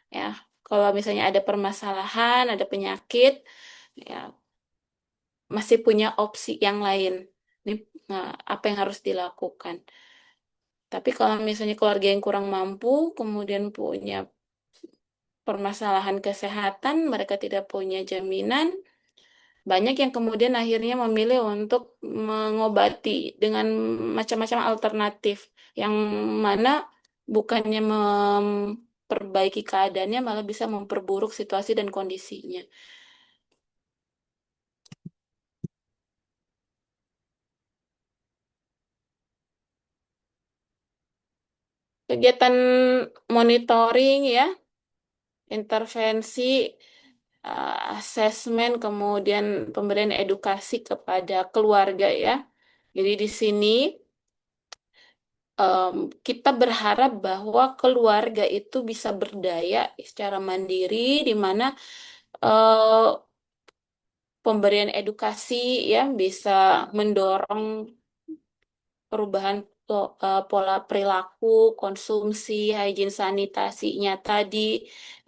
ya. Kalau misalnya ada permasalahan, ada penyakit, ya masih punya opsi yang lain. Ini apa yang harus dilakukan? Tapi kalau misalnya keluarga yang kurang mampu, kemudian punya permasalahan kesehatan, mereka tidak punya jaminan, banyak yang kemudian akhirnya memilih untuk mengobati dengan macam-macam alternatif, yang mana bukannya memperbaiki keadaannya, malah bisa memperburuk situasi dan kondisinya. Kegiatan monitoring ya, intervensi, asesmen, kemudian pemberian edukasi kepada keluarga ya. Jadi di sini em, kita berharap bahwa keluarga itu bisa berdaya secara mandiri, di mana eh, pemberian edukasi ya bisa mendorong perubahan pola perilaku, konsumsi, higien sanitasinya tadi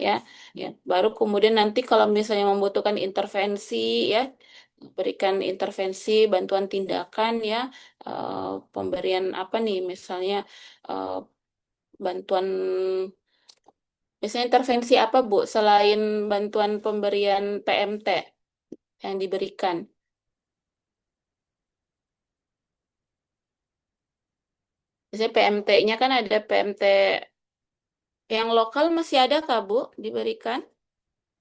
ya. Ya, baru kemudian nanti kalau misalnya membutuhkan intervensi ya, berikan intervensi, bantuan tindakan ya, eh, pemberian apa nih misalnya eh, bantuan misalnya intervensi apa Bu selain bantuan pemberian PMT yang diberikan? Misalnya PMT-nya kan ada PMT yang lokal, masih ada kah Bu diberikan?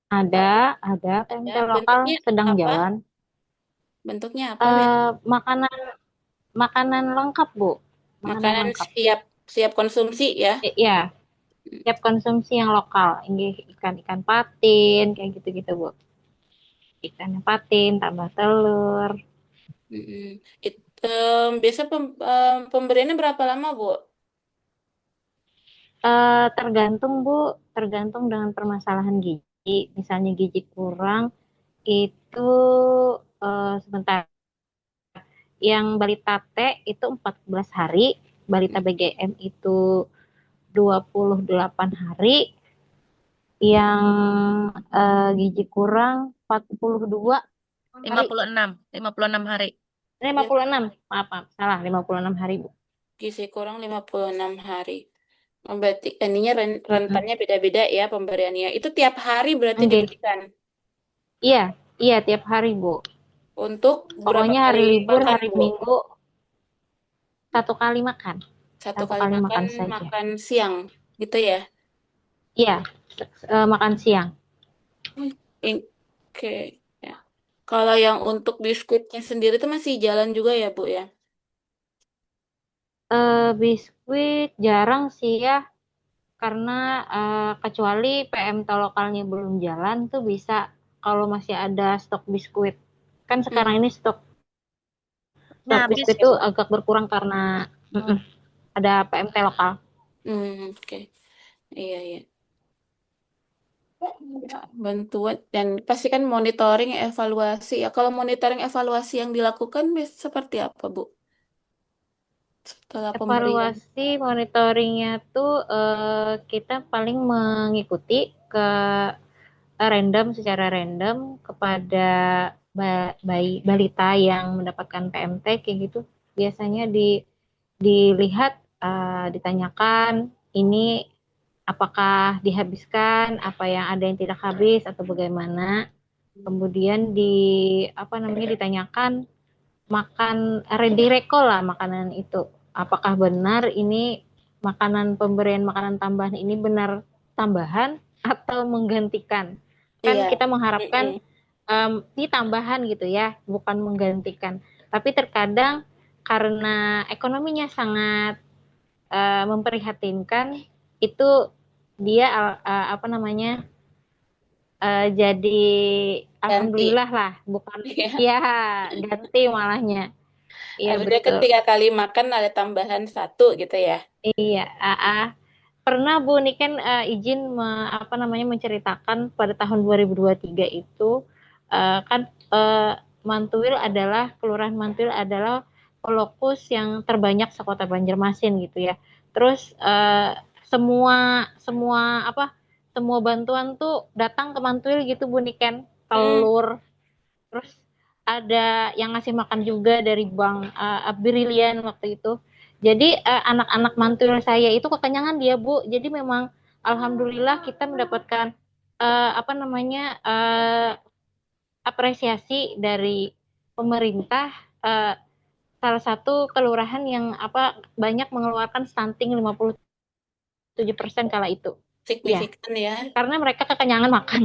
Ada Ada. PMT lokal Bentuknya sedang apa? jalan. Bentuknya apa, Ben? Makanan makanan lengkap, Bu. Makanan Makanan lengkap. siap siap konsumsi ya. Ya, siap konsumsi yang lokal. Ini ikan-ikan patin, kayak gitu-gitu, Bu. Ikan patin, tambah telur. Mm-mm. Biasa pemberiannya berapa lama, Bu? Tergantung, Bu. Tergantung dengan permasalahan gizi. Misalnya gizi kurang, itu sebentar. Yang balita T itu 14 hari, balita BGM itu 28 hari, yang gizi kurang 42 hari. 56 hari. 56, maaf, maaf, salah, 56 hari, Bu. Gizi kurang 56 hari. Oh, berarti ininya Mm-mm. rentannya beda-beda ya pemberiannya. Itu tiap hari berarti Oke. diberikan. Iya, iya tiap hari, Bu. Untuk berapa Pokoknya hari kali libur, makan, hari Bu? Minggu, satu kali makan. Satu Satu kali kali makan, makan saja. makan siang, gitu ya? Iya, makan siang. Oke, ya. Kalau yang untuk biskuitnya sendiri itu masih jalan juga ya, Bu ya? Biskuit jarang sih ya, karena kecuali PMT lokalnya belum jalan tuh bisa kalau masih ada stok biskuit. Kan sekarang Hmm, ini stok Nah, stok habis biskuit ya, tuh Bu. agak berkurang karena ada PMT lokal. oke. Iya, iya. Ya, bantuan dan pasti kan monitoring evaluasi ya. Kalau monitoring evaluasi yang dilakukan seperti apa, Bu? Setelah pemberian. Evaluasi monitoringnya tuh kita paling mengikuti ke random secara random kepada balita yang mendapatkan PMT kayak gitu. Biasanya dilihat, ditanyakan ini apakah dihabiskan, apa yang ada yang tidak habis atau bagaimana. Kemudian apa namanya ditanyakan makan ready recall lah makanan itu. Apakah benar ini pemberian makanan tambahan ini benar tambahan atau menggantikan? Kan Iya. kita mengharapkan Mm-mm. ini tambahan gitu ya, bukan menggantikan. Tapi terkadang karena ekonominya sangat memprihatinkan, itu dia apa namanya jadi Ganti. alhamdulillah lah, bukan Iya. ya ganti malahnya. Iya Artinya betul. ketika kali makan ada tambahan satu gitu ya. Iya, pernah Bu Niken izin apa namanya menceritakan pada tahun 2023 itu kan Mantuil adalah Kelurahan Mantuil adalah lokus yang terbanyak sekota Banjarmasin gitu ya. Terus semua semua apa semua bantuan tuh datang ke Mantuil gitu Bu Niken, Mm. telur, terus ada yang ngasih makan juga dari Bank Brilian waktu itu. Jadi anak-anak mantul saya itu kekenyangan dia, Bu. Jadi memang alhamdulillah kita mendapatkan apa namanya apresiasi dari pemerintah, eh, salah satu kelurahan yang apa banyak mengeluarkan stunting 57% kala itu. Ya, Signifikan ya. karena mereka kekenyangan makan.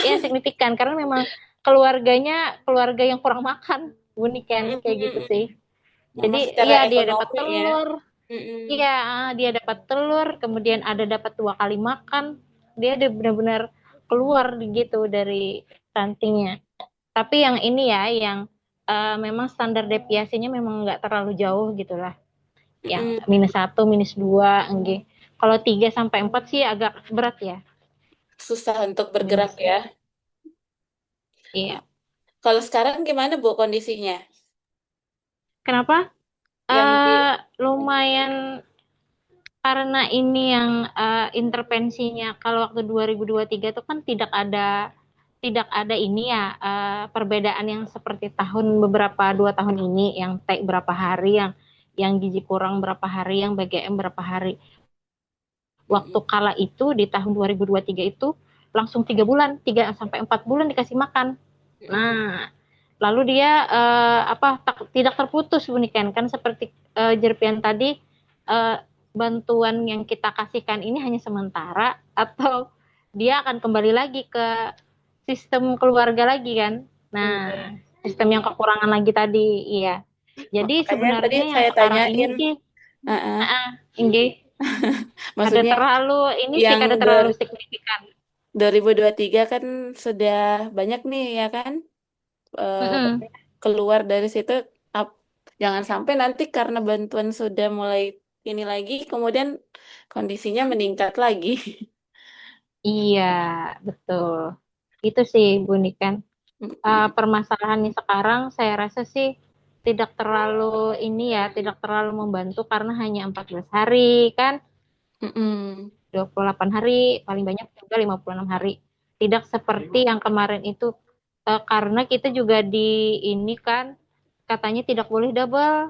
Ya signifikan karena memang keluarganya keluarga yang kurang makan, Buniken kayak gitu Mm-mm. sih. Memang Jadi secara iya dia dapat ekonomi ya. telur, Mm-mm. iya dia dapat telur, kemudian ada dapat 2 kali makan. Dia udah benar-benar keluar gitu dari stuntingnya. Tapi yang ini ya, yang memang standar deviasinya memang nggak terlalu jauh gitulah. Yang Mm-mm. -1, -2, enggak. Kalau 3 sampai 4 sih agak berat ya. Susah untuk bergerak Minus. ya. Iya. Kalau sekarang gimana Bu kondisinya? Kenapa? Yang di Lumayan karena ini yang intervensinya kalau waktu 2023 itu kan tidak ada ini ya perbedaan yang seperti beberapa 2 tahun ini yang T berapa hari yang gizi kurang berapa hari yang BGM berapa hari. Waktu Mm-mm. kala itu di tahun 2023 itu langsung 3 bulan 3 sampai 4 bulan dikasih makan. Mm-mm. Nah, lalu dia tidak terputus Bunikan kan seperti Jerpian tadi eh, bantuan yang kita kasihkan ini hanya sementara atau dia akan kembali lagi ke sistem keluarga lagi kan. Iya. Nah, sistem yang kekurangan lagi tadi, iya. Jadi Makanya tadi sebenarnya yang saya sekarang ini tanyain, sih, uh-uh. Inggih, Maksudnya yang kada terlalu signifikan. 2023 kan sudah banyak nih ya kan, apa Mm-mm. namanya, keluar dari situ. ap- Jangan sampai nanti karena bantuan sudah mulai ini lagi, kemudian kondisinya meningkat lagi. Iya, betul. Itu sih Bunikan. Mm-mm. Permasalahannya sekarang saya rasa sih tidak terlalu membantu karena hanya 14 hari kan, Mm-mm. 28 hari, paling banyak juga 56 hari. Tidak seperti yang kemarin itu karena kita juga ini kan katanya tidak boleh double.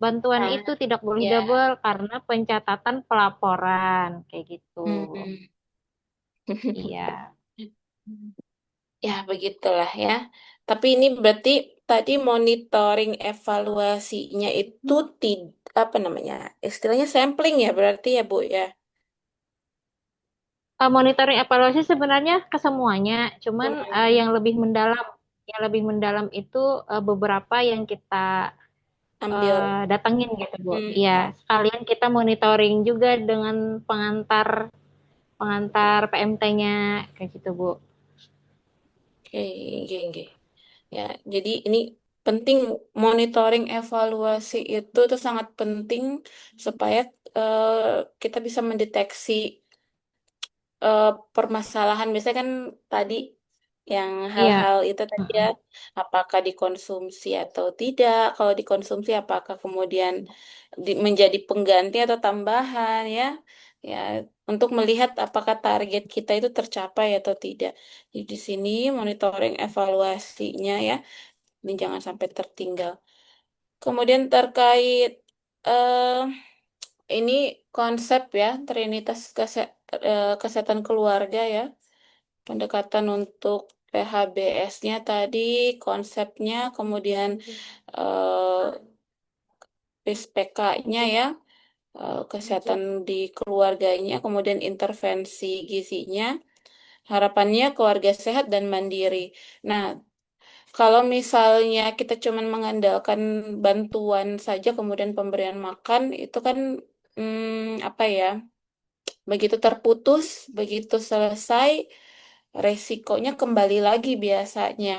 Bantuan Nah, itu tidak boleh ya. double karena pencatatan pelaporan kayak gitu. Mm-mm. Iya. Ya, begitulah ya. Tapi ini berarti tadi monitoring evaluasinya itu tidak apa namanya? Istilahnya sampling ya berarti ya, Bu ya. Monitoring evaluasi sebenarnya ke semuanya, cuman Semuanya yang lebih mendalam itu beberapa yang kita ambil. datengin gitu Bu. Hmm, Iya, sekalian kita monitoring juga dengan pengantar pengantar PMT-nya kayak gitu Bu. oke, oke, oke. Ya, jadi ini penting monitoring evaluasi itu tuh sangat penting supaya eh, kita bisa mendeteksi eh, permasalahan. Biasanya kan tadi yang Iya. hal-hal itu tadi ya, Mm-mm. apakah dikonsumsi atau tidak? Kalau dikonsumsi, apakah kemudian menjadi pengganti atau tambahan ya? Ya, untuk melihat apakah target kita itu tercapai atau tidak. Jadi di sini monitoring evaluasinya ya, ini jangan sampai tertinggal. Kemudian terkait eh, ini konsep ya, Trinitas kesehatan keluarga ya. Pendekatan untuk PHBS-nya tadi, konsepnya, kemudian eh, PSPK-nya ya, kesehatan di keluarganya, kemudian intervensi gizinya, harapannya keluarga sehat dan mandiri. Nah, kalau misalnya kita cuma mengandalkan bantuan saja, kemudian pemberian makan, itu kan apa ya, begitu terputus, begitu selesai, resikonya kembali lagi biasanya.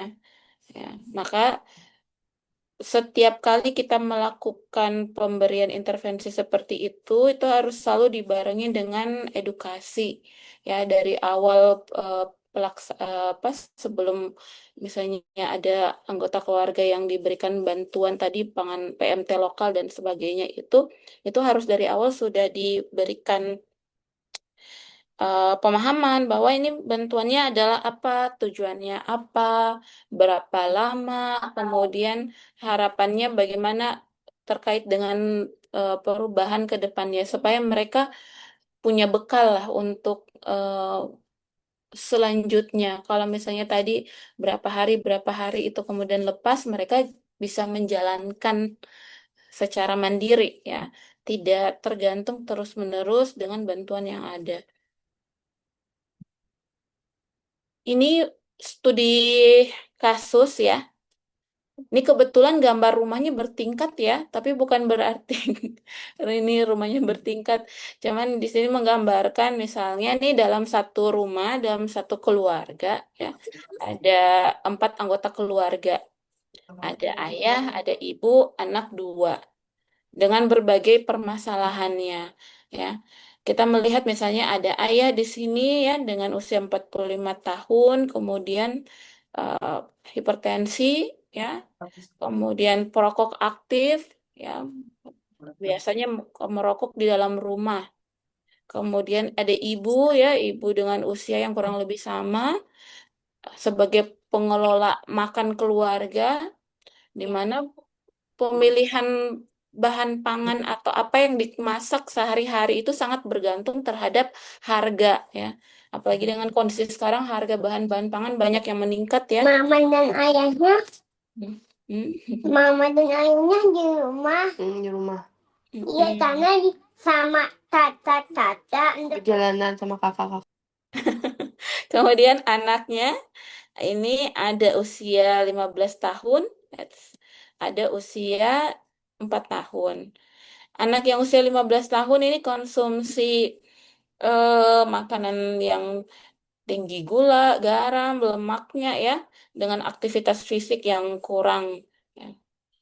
Ya, maka setiap kali kita melakukan pemberian intervensi seperti itu harus selalu dibarengi dengan edukasi ya dari awal apa sebelum misalnya ada anggota keluarga yang diberikan bantuan tadi pangan PMT lokal dan sebagainya itu harus dari awal sudah diberikan pemahaman bahwa ini bantuannya adalah apa, tujuannya apa, berapa lama, kemudian harapannya bagaimana terkait dengan perubahan ke depannya supaya mereka punya bekal lah untuk selanjutnya. Kalau misalnya tadi berapa hari itu kemudian lepas, mereka bisa menjalankan secara mandiri ya, tidak tergantung terus-menerus dengan bantuan yang ada. Ini studi kasus ya. Ini kebetulan gambar rumahnya bertingkat ya, tapi bukan berarti ini rumahnya bertingkat. Cuman di sini menggambarkan misalnya nih dalam satu rumah, dalam satu keluarga ya, ada 4 anggota keluarga. Ada ayah, ada ibu, anak 2 dengan berbagai permasalahannya ya. Kita melihat misalnya ada ayah di sini ya dengan usia 45 tahun, kemudian eh, hipertensi ya, kemudian perokok aktif ya, biasanya merokok di dalam rumah. Kemudian ada ibu ya, ibu dengan usia yang kurang lebih sama sebagai pengelola makan keluarga, di mana pemilihan bahan pangan atau apa yang dimasak sehari-hari itu sangat bergantung terhadap harga ya. Apalagi dengan kondisi sekarang harga bahan-bahan pangan banyak yang meningkat ya. Mama dan ayahnya, Hmm. Hmm. mama dan ayahnya di rumah. Di rumah. Iya, karena sama tata-tata untuk Perjalanan sama kakak-kakak. Kemudian anaknya ini ada usia 15 tahun, ada usia 4 tahun. Anak yang usia 15 tahun ini konsumsi makanan yang tinggi gula, garam, lemaknya ya, dengan aktivitas fisik yang kurang. Ya.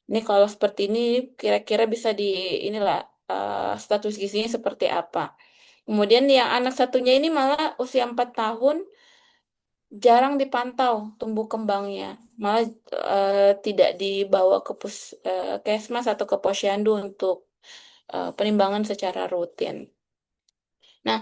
Ini kalau seperti ini kira-kira bisa di inilah status gizinya seperti apa. Kemudian yang anak satunya ini malah usia 4 tahun jarang dipantau tumbuh kembangnya. Malah tidak dibawa ke Kesmas atau ke posyandu untuk penimbangan secara rutin. Nah,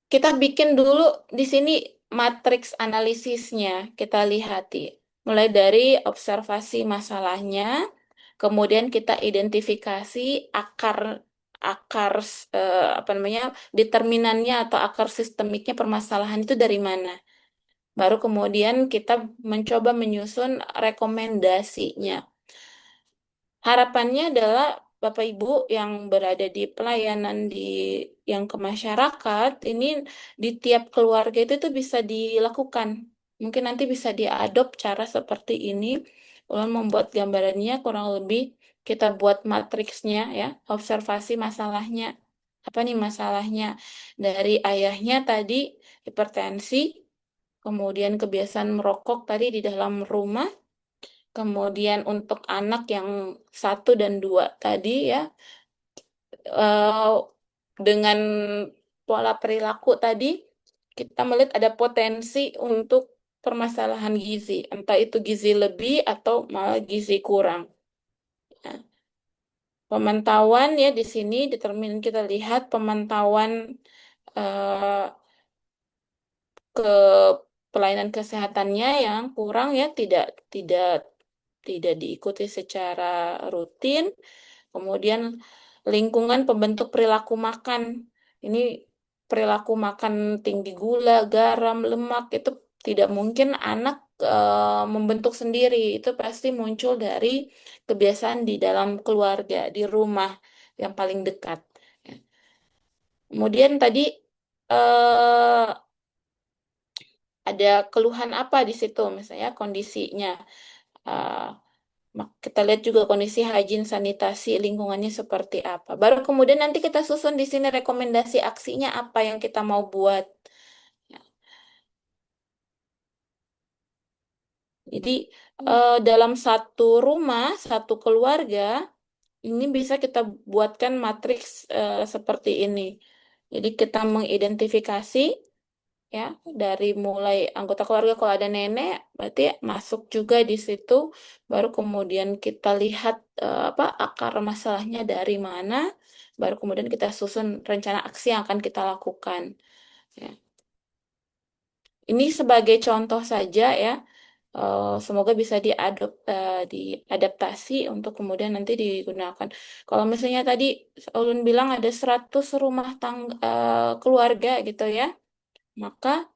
kita bikin dulu di sini matriks analisisnya, kita lihati. Mulai dari observasi masalahnya, kemudian kita identifikasi akar akar apa namanya determinannya atau akar sistemiknya permasalahan itu dari mana. Baru kemudian kita mencoba menyusun rekomendasinya. Harapannya adalah Bapak Ibu yang berada di pelayanan yang ke masyarakat ini di tiap keluarga itu bisa dilakukan. Mungkin nanti bisa diadop cara seperti ini. Ulun membuat gambarannya kurang lebih kita buat matriksnya ya, observasi masalahnya. Apa nih masalahnya? Dari ayahnya tadi hipertensi, kemudian kebiasaan merokok tadi di dalam rumah. Kemudian untuk anak yang 1 dan 2 tadi ya, eh, dengan pola perilaku tadi, kita melihat ada potensi untuk permasalahan gizi, entah itu gizi lebih atau malah gizi kurang. Nah, pemantauan ya di sini determin kita lihat pemantauan eh, ke pelayanan kesehatannya yang kurang ya, tidak tidak tidak diikuti secara rutin. Kemudian lingkungan pembentuk perilaku makan. Ini perilaku makan tinggi gula, garam, lemak itu tidak mungkin anak membentuk sendiri. Itu pasti muncul dari kebiasaan di dalam keluarga, di rumah yang paling dekat. Ya. Kemudian tadi eh, ada keluhan apa di situ, misalnya kondisinya. eh, Kita lihat juga kondisi hygiene sanitasi lingkungannya seperti apa. Baru kemudian nanti kita susun di sini rekomendasi aksinya apa yang kita mau buat. Ya. Jadi dalam satu rumah, satu keluarga, ini bisa kita buatkan matriks seperti ini. Jadi kita mengidentifikasi ya dari mulai anggota keluarga kalau ada nenek berarti masuk juga di situ, baru kemudian kita lihat apa akar masalahnya dari mana, baru kemudian kita susun rencana aksi yang akan kita lakukan ya. Ini sebagai contoh saja ya, Semoga bisa diadaptasi untuk kemudian nanti digunakan. Kalau misalnya tadi Ulun bilang ada 100 rumah keluarga gitu ya, maka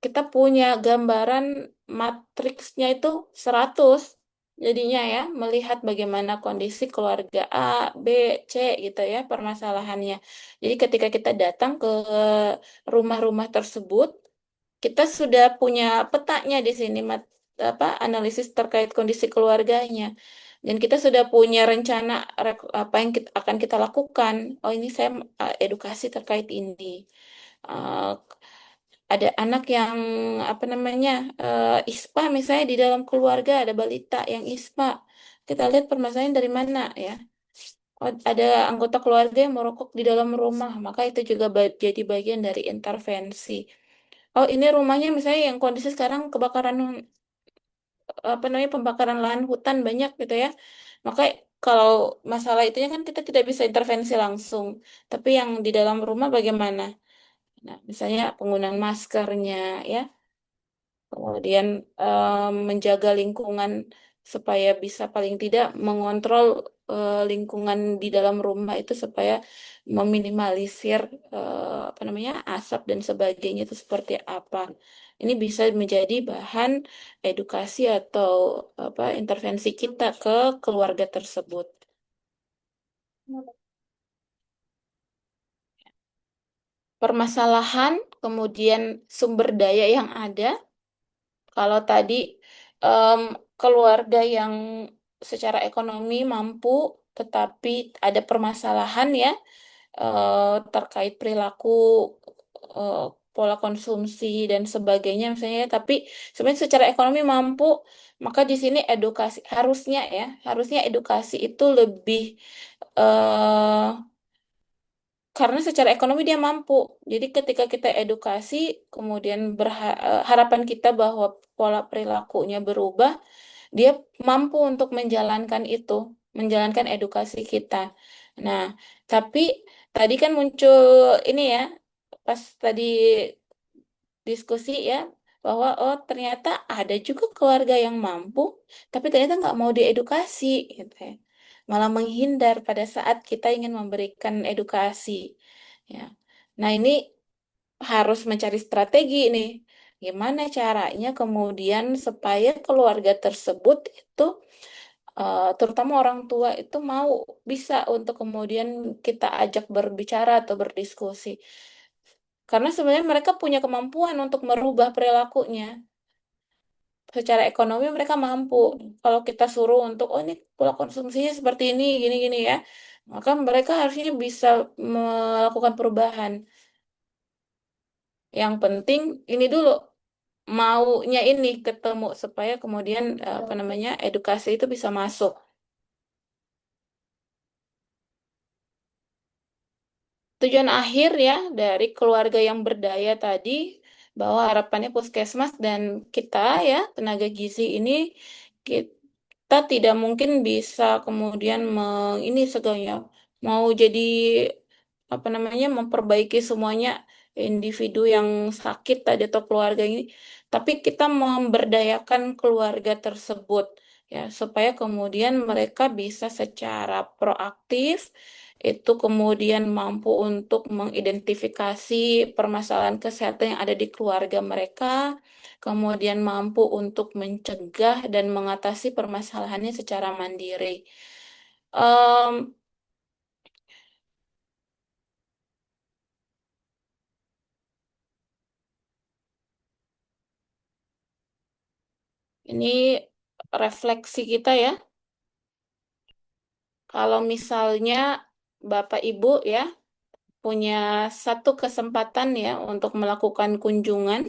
kita punya gambaran matriksnya itu 100. Jadinya ya, melihat bagaimana kondisi keluarga A, B, C gitu ya permasalahannya. Jadi ketika kita datang ke rumah-rumah tersebut, kita sudah punya petanya di sini, analisis terkait kondisi keluarganya. Dan kita sudah punya rencana apa yang akan kita lakukan. Oh, ini saya edukasi terkait ini. Eh, ada anak yang apa namanya ISPA misalnya di dalam keluarga ada balita yang ISPA. Kita lihat permasalahan dari mana ya. Oh, ada anggota keluarga yang merokok di dalam rumah, maka itu juga jadi bagian dari intervensi. Oh, ini rumahnya misalnya yang kondisi sekarang kebakaran, apa namanya, pembakaran lahan hutan banyak gitu ya. Maka kalau masalah itunya kan kita tidak bisa intervensi langsung. Tapi yang di dalam rumah bagaimana? Nah, misalnya penggunaan maskernya ya, kemudian menjaga lingkungan supaya bisa paling tidak mengontrol lingkungan di dalam rumah itu supaya meminimalisir apa namanya asap dan sebagainya itu seperti apa. Ini bisa menjadi bahan edukasi atau apa intervensi kita ke keluarga tersebut. Permasalahan, kemudian sumber daya yang ada. Kalau tadi em, keluarga yang secara ekonomi mampu, tetapi ada permasalahan ya terkait perilaku, eh, pola konsumsi dan sebagainya misalnya. Tapi sebenarnya secara ekonomi mampu, maka di sini edukasi harusnya ya, harusnya edukasi itu lebih eh, karena secara ekonomi dia mampu. Jadi ketika kita edukasi, kemudian harapan kita bahwa pola perilakunya berubah, dia mampu untuk menjalankan itu, menjalankan edukasi kita. Nah, tapi tadi kan muncul ini ya, pas tadi diskusi ya, bahwa oh ternyata ada juga keluarga yang mampu, tapi ternyata nggak mau diedukasi, gitu ya. Malah menghindar pada saat kita ingin memberikan edukasi. Ya. Nah, ini harus mencari strategi nih. Gimana caranya kemudian supaya keluarga tersebut itu, terutama orang tua itu mau bisa untuk kemudian kita ajak berbicara atau berdiskusi. Karena sebenarnya mereka punya kemampuan untuk merubah perilakunya. Secara ekonomi mereka mampu. Kalau kita suruh untuk, oh ini pola konsumsinya seperti ini, gini-gini ya. Maka mereka harusnya bisa melakukan perubahan. Yang penting ini dulu, maunya ini ketemu supaya kemudian apa namanya edukasi itu bisa masuk. Tujuan akhir ya dari keluarga yang berdaya tadi, bahwa harapannya puskesmas dan kita ya tenaga gizi ini, kita tidak mungkin bisa kemudian ini segalanya mau jadi apa namanya memperbaiki semuanya individu yang sakit tadi atau keluarga ini, tapi kita memberdayakan keluarga tersebut ya supaya kemudian mereka bisa secara proaktif itu kemudian mampu untuk mengidentifikasi permasalahan kesehatan yang ada di keluarga mereka, kemudian mampu untuk mencegah dan mengatasi permasalahannya secara mandiri. Em, ini refleksi kita ya. Kalau misalnya Bapak Ibu ya punya satu kesempatan ya untuk melakukan kunjungan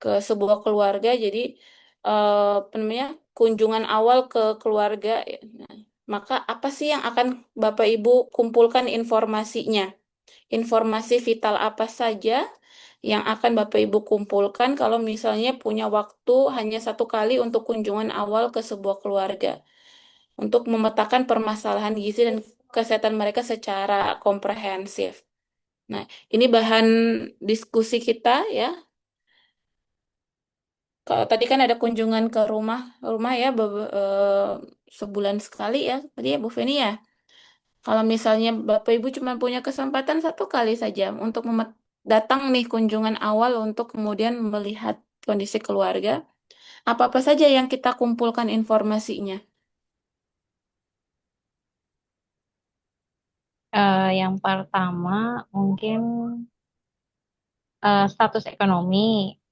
ke sebuah keluarga, jadi apa namanya kunjungan awal ke keluarga, ya. Nah, maka apa sih yang akan Bapak Ibu kumpulkan informasinya? Informasi vital apa saja yang akan Bapak Ibu kumpulkan kalau misalnya punya waktu hanya satu kali untuk kunjungan awal ke sebuah keluarga untuk memetakan permasalahan gizi dan kesehatan mereka secara komprehensif. Nah, ini bahan diskusi kita ya. Kalau tadi kan ada kunjungan ke rumah rumah ya sebulan sekali ya tadi ya Bu Feni ya. Kalau misalnya Bapak Ibu cuma punya kesempatan satu kali saja untuk datang nih kunjungan awal untuk kemudian melihat kondisi keluarga, apa-apa saja yang kita kumpulkan informasinya. Yang pertama mungkin status Ekonominya.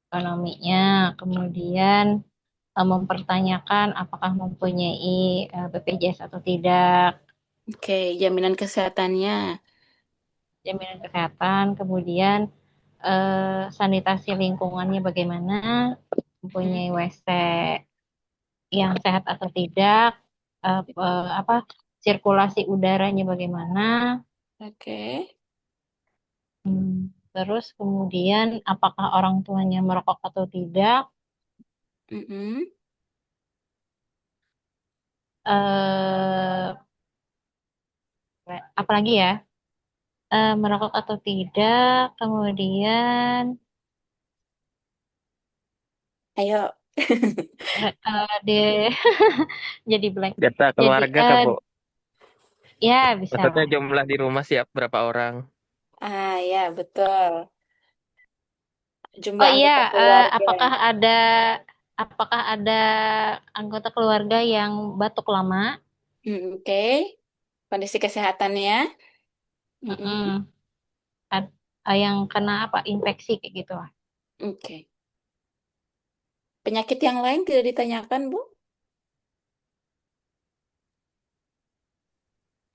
ekonominya, kemudian mempertanyakan apakah mempunyai BPJS atau tidak, Oke, jaminan kesehatannya. jaminan kesehatan, kemudian sanitasi lingkungannya bagaimana, mempunyai WC yang sehat atau tidak, apa sirkulasi udaranya bagaimana, Oke. terus kemudian apakah orang tuanya merokok atau tidak, Mm-mm. eh, apalagi ya, merokok atau tidak, kemudian Ayo. di jadi blank, Data jadi keluarga, Kak, Bu. ya bisa Maksudnya lah. jumlah di rumah siap berapa orang? Ah, ya, betul. Jumlah Oh iya, anggota keluarga. apakah ada anggota keluarga yang batuk lama? Oke. Kondisi kesehatannya. Mm-mm. Mm-mm. Yang kena apa infeksi kayak gitu lah. Oke. Penyakit yang lain tidak ditanyakan, Bu?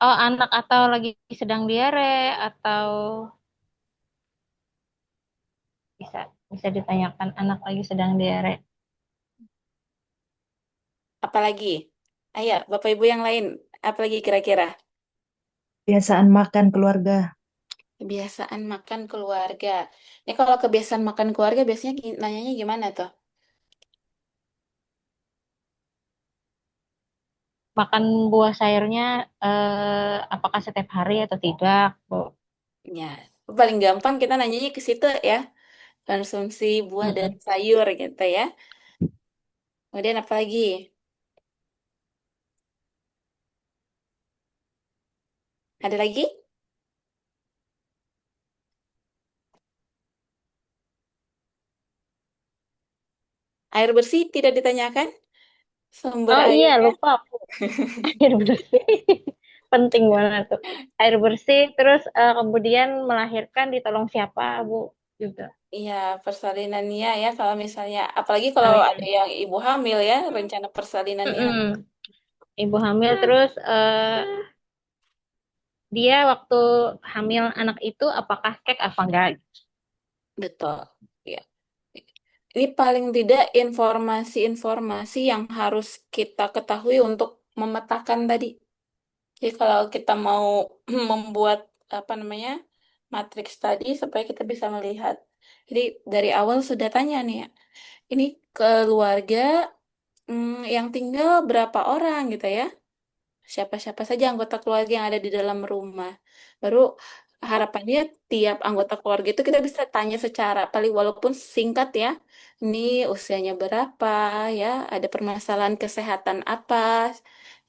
Oh, anak atau lagi sedang diare atau bisa bisa ditanyakan anak lagi sedang diare. Apalagi? Ayo, Bapak Ibu yang lain. Apalagi kira-kira? Kebiasaan makan keluarga. Kebiasaan makan keluarga. Ini kalau kebiasaan makan keluarga biasanya nanyanya gimana tuh? Makan buah sayurnya apakah setiap hari atau tidak, Bu? Ya, paling gampang kita nanyanya ke situ ya. Konsumsi buah dan Mm-mm. sayur gitu ya. Kemudian apa lagi? Ada lagi? Air bersih tidak ditanyakan? Sumber Oh iya, airnya? lupa Bu. Air bersih. Penting banget tuh. Air bersih, terus kemudian melahirkan ditolong siapa, Bu? Juga. Iya, persalinannya ya. Kalau misalnya, apalagi kalau Oh ada iya. yang ibu hamil ya, rencana persalinannya. Mm-mm. Ibu hamil terus dia waktu hamil anak itu apakah kek apa enggak? Betul. Ya. Ini paling tidak informasi-informasi yang harus kita ketahui untuk memetakan tadi. Jadi kalau kita mau membuat apa namanya matriks tadi supaya kita bisa melihat. Jadi dari awal sudah tanya nih ya, ini keluarga yang tinggal berapa orang gitu ya? Siapa-siapa saja anggota keluarga yang ada di dalam rumah. Baru harapannya tiap anggota keluarga itu kita bisa tanya secara paling walaupun singkat ya. Ini usianya berapa ya? Ada permasalahan kesehatan apa?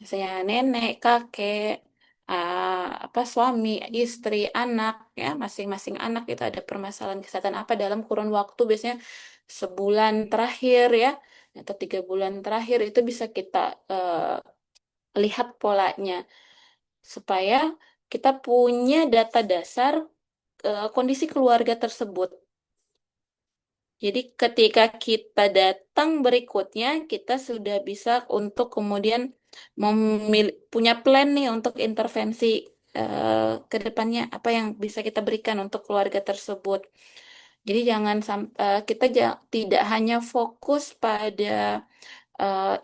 Misalnya nenek, kakek, apa suami, istri, anak ya, masing-masing anak itu ada permasalahan kesehatan apa dalam kurun waktu biasanya sebulan terakhir ya atau 3 bulan terakhir itu bisa kita lihat polanya supaya kita punya data dasar kondisi keluarga tersebut. Jadi ketika kita datang berikutnya, kita sudah bisa untuk kemudian punya plan nih untuk intervensi ke depannya apa yang bisa kita berikan untuk keluarga tersebut. Jadi jangan sampai kita tidak hanya fokus pada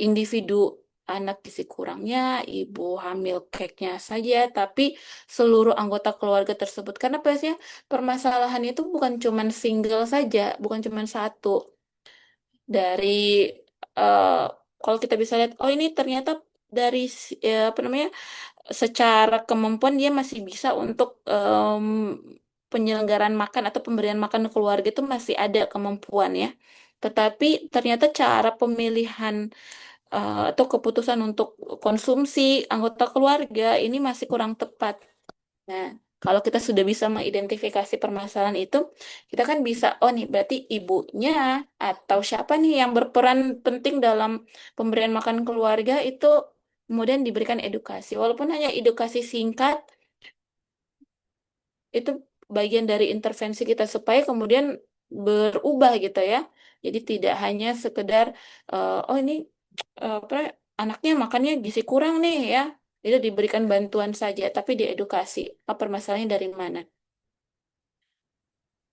individu anak gizi kurangnya, ibu hamil cake-nya saja, tapi seluruh anggota keluarga tersebut. Karena biasanya permasalahan itu bukan cuman single saja, bukan cuman satu. Dari eh, kalau kita bisa lihat, oh ini ternyata dari apa namanya, secara kemampuan dia masih bisa untuk penyelenggaraan makan atau pemberian makan keluarga itu masih ada kemampuan ya. Tetapi ternyata cara pemilihan atau keputusan untuk konsumsi anggota keluarga ini masih kurang tepat. Nah, kalau kita sudah bisa mengidentifikasi permasalahan itu, kita kan bisa, oh nih berarti ibunya atau siapa nih yang berperan penting dalam pemberian makan keluarga itu kemudian diberikan edukasi. Walaupun hanya edukasi singkat, itu bagian dari intervensi kita supaya kemudian berubah gitu ya. Jadi tidak hanya sekedar, oh ini apa anaknya makannya gizi kurang nih ya. Itu diberikan bantuan saja, tapi diedukasi. Apa permasalahannya dari mana?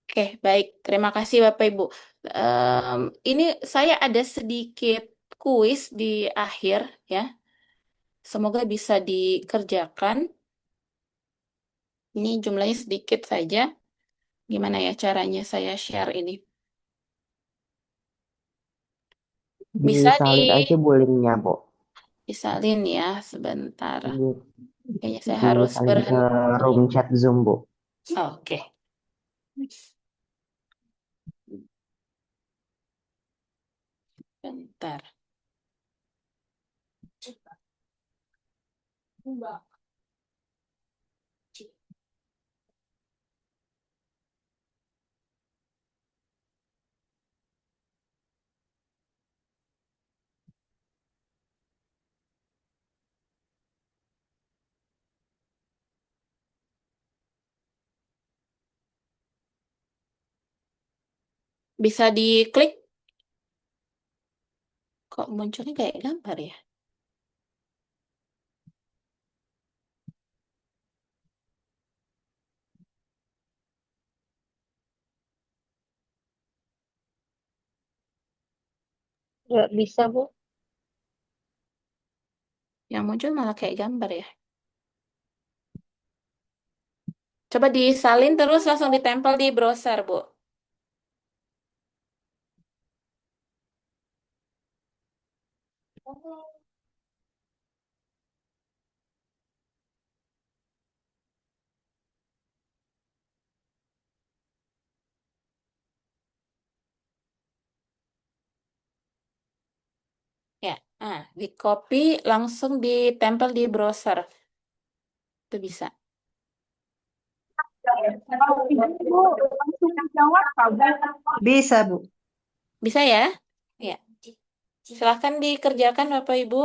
Oke, baik. Terima kasih Bapak Ibu. Em, ini saya ada sedikit kuis di akhir ya. Semoga bisa dikerjakan. Ini jumlahnya sedikit saja. Gimana ya caranya saya share ini? Bisa Disalin aja bullyingnya, Bu. disalin ya sebentar. Di- Kayaknya saya harus Disalin ke berhenti. room chat Zoom, Bu. Oke. Bentar. Bisa diklik. Kok munculnya kayak gambar ya? Nggak bisa, Bu. Yang muncul malah kayak gambar ya. Coba disalin terus langsung ditempel di browser, Bu. Ya, di copy langsung ditempel di browser. Itu bisa. Bisa, Bu. Bisa ya? Ya. Silahkan dikerjakan Bapak Ibu.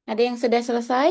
Ada yang sudah selesai?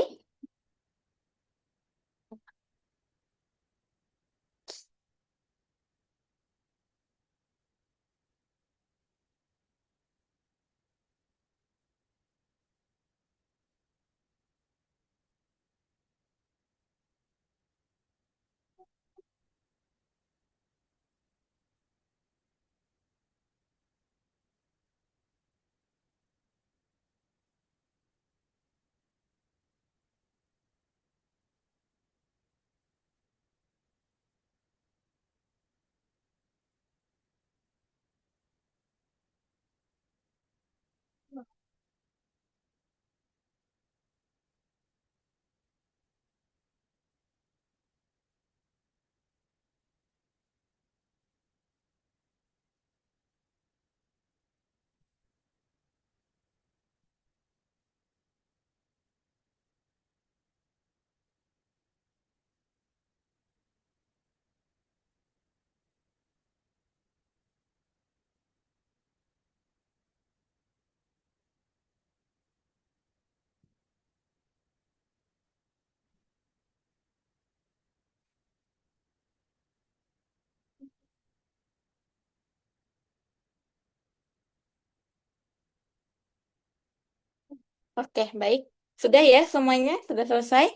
Oke, baik. Sudah ya semuanya? Sudah selesai?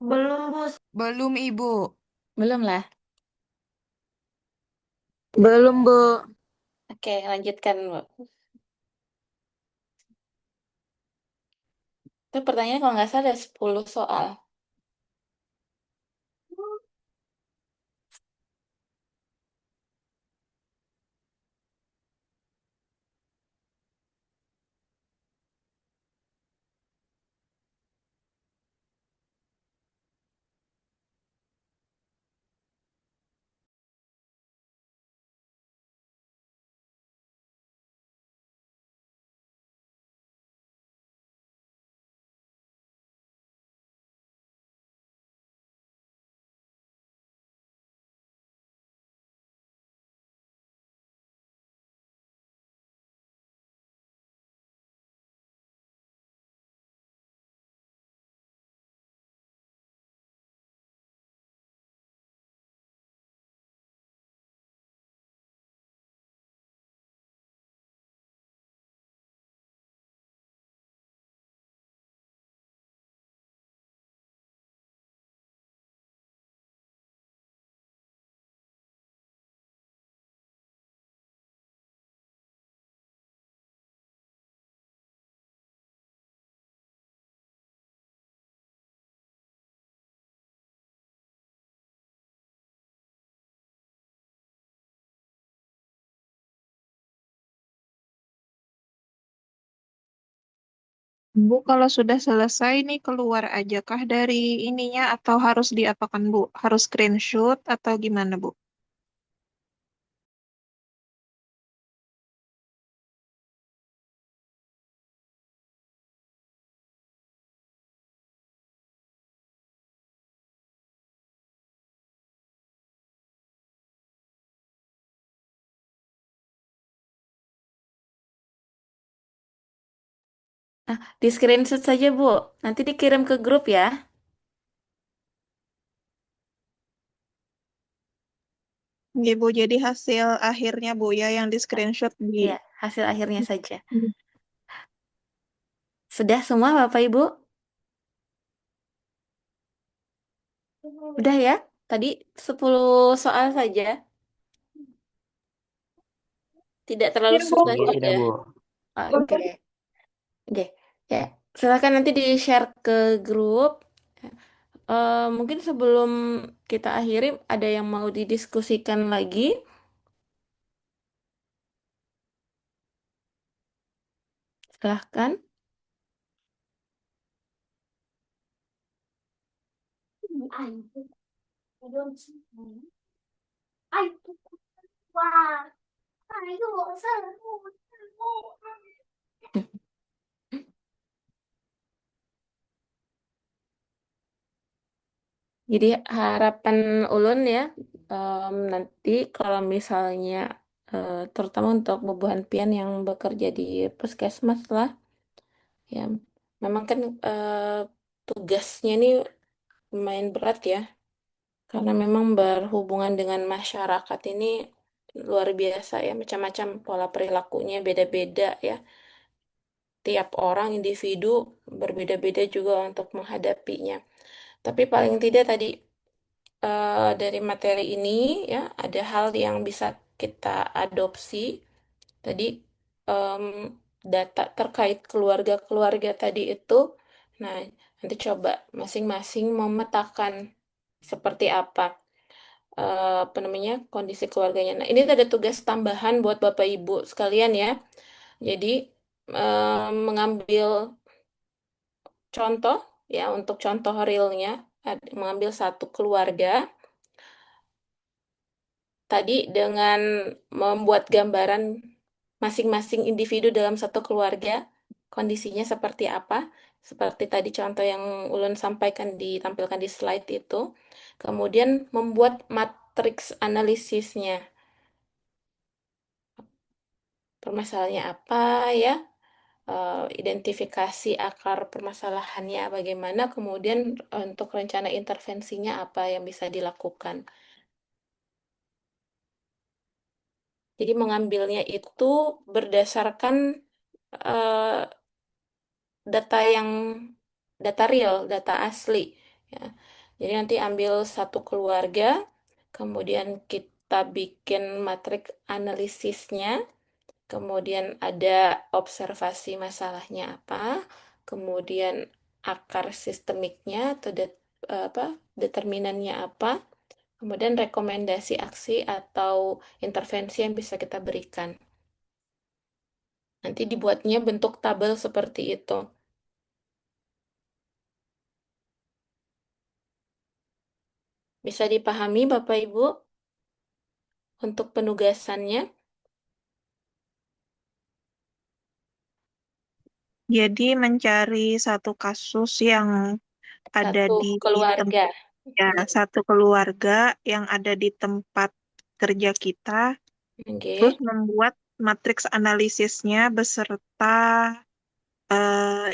Belum, Bu. Belum, Ibu. Belum lah. Belum, Bu. Oke, lanjutkan, Bu. Itu pertanyaannya kalau nggak salah ada 10 soal. Bu, kalau sudah selesai nih keluar aja kah dari ininya atau harus diapakan, Bu? Harus screenshot atau gimana, Bu? Nah, di screenshot saja, Bu. Nanti dikirim ke grup ya. Iya, Bu. Jadi hasil akhirnya, Bu, ya yang di screenshot di... Ya, hasil akhirnya saja. Sudah semua, Bapak Ibu? Udah ya? Tadi 10 soal saja. Tidak terlalu Ya, Bu. susah Iya, juga. Bu. Oke. Oke. Ya, silakan nanti di-share ke grup. Mungkin sebelum kita akhiri, ada yang mau didiskusikan lagi? Silahkan. Jadi harapan ulun ya, nanti kalau misalnya, terutama untuk bebuan pian yang bekerja di puskesmas lah, Ya, memang kan tugasnya ini lumayan berat ya, karena memang berhubungan dengan masyarakat ini luar biasa ya, macam-macam pola perilakunya beda-beda ya. Tiap orang individu berbeda-beda juga untuk menghadapinya. Tapi paling tidak tadi dari materi ini ya ada hal yang bisa kita adopsi. Tadi em, data terkait keluarga-keluarga tadi itu, nah nanti coba masing-masing memetakan seperti apa namanya kondisi keluarganya. Nah ini ada tugas tambahan buat Bapak Ibu sekalian ya. Jadi mengambil contoh ya untuk contoh realnya, mengambil satu keluarga tadi dengan membuat gambaran masing-masing individu dalam satu keluarga, kondisinya seperti apa, seperti tadi contoh yang Ulun sampaikan ditampilkan di slide itu. Kemudian membuat matriks analisisnya, permasalahannya apa ya, identifikasi akar permasalahannya bagaimana, kemudian untuk rencana intervensinya apa yang bisa dilakukan. Jadi mengambilnya itu berdasarkan eh, data yang data real, data asli. Ya. Jadi nanti ambil satu keluarga, kemudian kita bikin matriks analisisnya, kemudian ada observasi masalahnya apa, kemudian akar sistemiknya atau apa determinannya apa, kemudian rekomendasi aksi atau intervensi yang bisa kita berikan. Nanti dibuatnya bentuk tabel seperti itu. Bisa dipahami Bapak Ibu untuk penugasannya? Jadi mencari satu kasus yang ada Satu di keluarga. tempat, ya, Iya. satu keluarga yang ada di tempat kerja kita, terus Oke. membuat matriks analisisnya beserta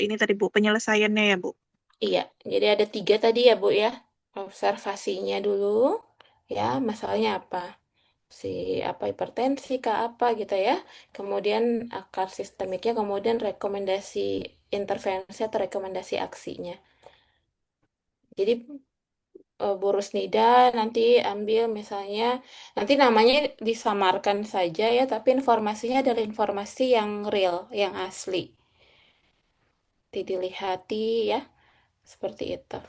ini tadi Bu, penyelesaiannya ya Bu. Iya, jadi ada tiga tadi ya Bu ya. Observasinya dulu, ya masalahnya apa? Si apa hipertensi kah apa gitu ya. Kemudian akar sistemiknya, kemudian rekomendasi intervensi atau rekomendasi aksinya. Jadi Bu Rusnida nanti ambil misalnya, nanti namanya disamarkan saja ya, tapi informasinya adalah informasi yang real, yang asli. Dilihat ya, seperti itu.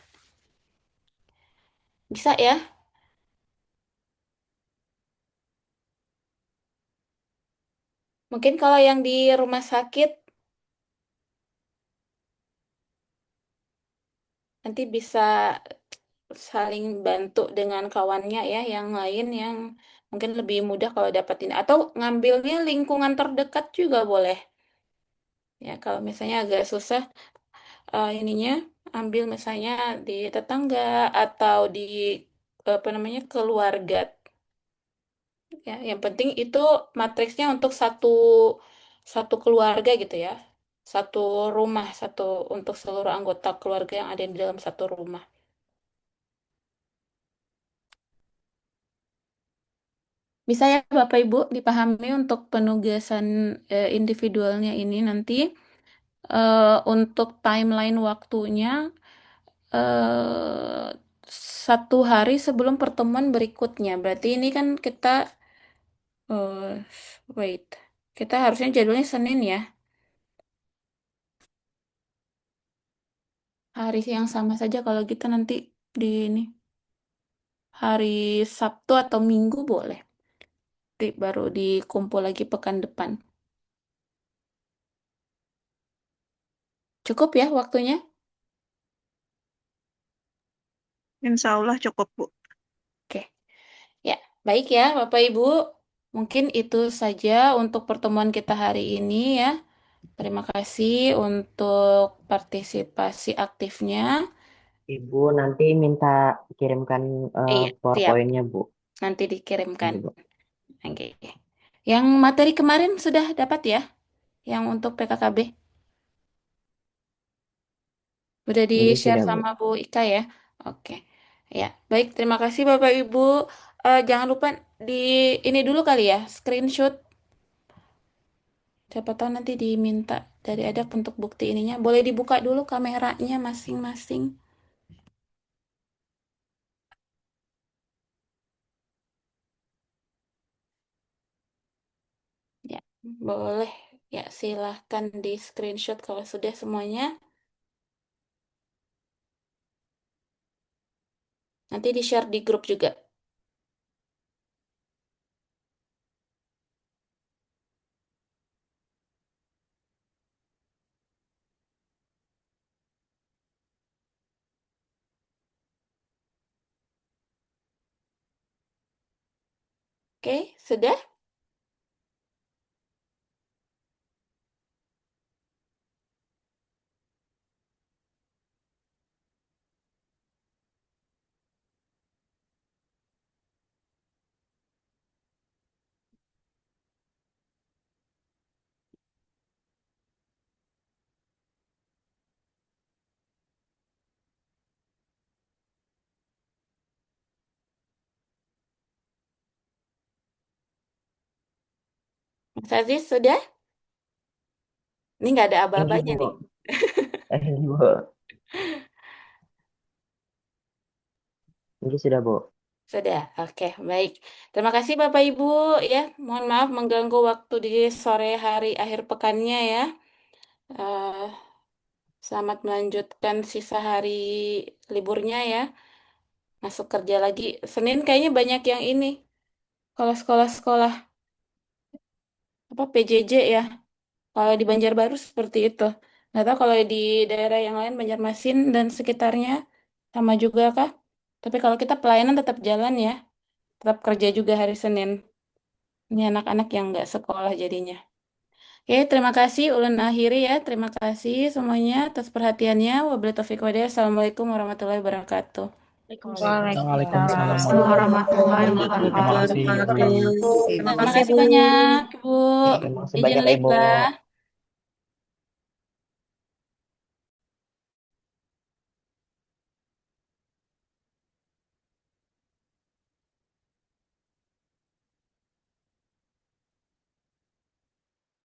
Bisa ya? Mungkin kalau yang di rumah sakit nanti bisa saling bantu dengan kawannya ya, yang lain yang mungkin lebih mudah kalau dapatin. Atau ngambilnya lingkungan terdekat juga boleh. Ya, kalau misalnya agak susah ininya, ambil misalnya di tetangga atau di apa namanya keluarga. Ya, yang penting itu matriksnya untuk satu satu keluarga gitu ya. Satu rumah, satu untuk seluruh anggota keluarga yang ada di dalam satu rumah. Bisa ya Bapak Ibu dipahami untuk penugasan individualnya ini nanti untuk timeline waktunya eh, 1 hari sebelum pertemuan berikutnya. Berarti ini kan kita wait, kita harusnya jadwalnya Senin ya. Hari yang sama saja kalau gitu nanti di ini hari Sabtu atau Minggu boleh. Baru dikumpul lagi pekan depan. Cukup ya waktunya? Insya Allah cukup Bu. Oke. Ya, baik ya Bapak Ibu. Mungkin itu saja untuk pertemuan kita hari ini ya. Terima kasih untuk partisipasi aktifnya. Ibu nanti minta kirimkan Iya, siap. PowerPoint-nya, Bu. Nanti dikirimkan. Ini, Bu. Oke. Yang materi kemarin sudah dapat ya? Yang untuk PKKB? Udah Ini di-share sudah, Bu. sama Bu Ika ya? Oke. Ya, baik. Terima kasih Bapak Ibu. Jangan lupa di ini dulu kali ya, screenshot. Siapa tahu nanti diminta dari Adap untuk bukti ininya. Boleh dibuka dulu kameranya masing-masing. Ya, boleh. Ya, silahkan di screenshot kalau sudah semuanya. Nanti di-share di grup juga. Oke, sudah? Mas Aziz, sudah? Ini nggak ada Ini, aba-abanya Bu. nih. Ini, Bu. Ini sudah, Bu. Sudah, oke, baik. Terima kasih Bapak Ibu ya. Mohon maaf mengganggu waktu di sore hari akhir pekannya ya. Eh, Selamat melanjutkan sisa hari liburnya ya. Masuk kerja lagi. Senin kayaknya banyak yang ini. Kalau sekolah-sekolah apa PJJ ya. Kalau di Banjarbaru seperti itu. Nggak tahu kalau di daerah yang lain Banjarmasin dan sekitarnya sama juga kah? Tapi kalau kita pelayanan tetap jalan ya. Tetap kerja juga hari Senin. Ini anak-anak yang nggak sekolah jadinya. Oke, terima kasih ulun akhiri ya. Terima kasih semuanya atas perhatiannya. Wabillahi taufiq walhidayah. Assalamualaikum warahmatullahi wabarakatuh. Waalaikumsalam Waalaikumsalam warahmatullahi warahmatullahi wabarakatuh. Terima kasih, wabarakatuh. Ibu. Terima Terima kasih, kasih Bu. banyak, Bu. Terima kasih Izin banyak, live Ibu. lah.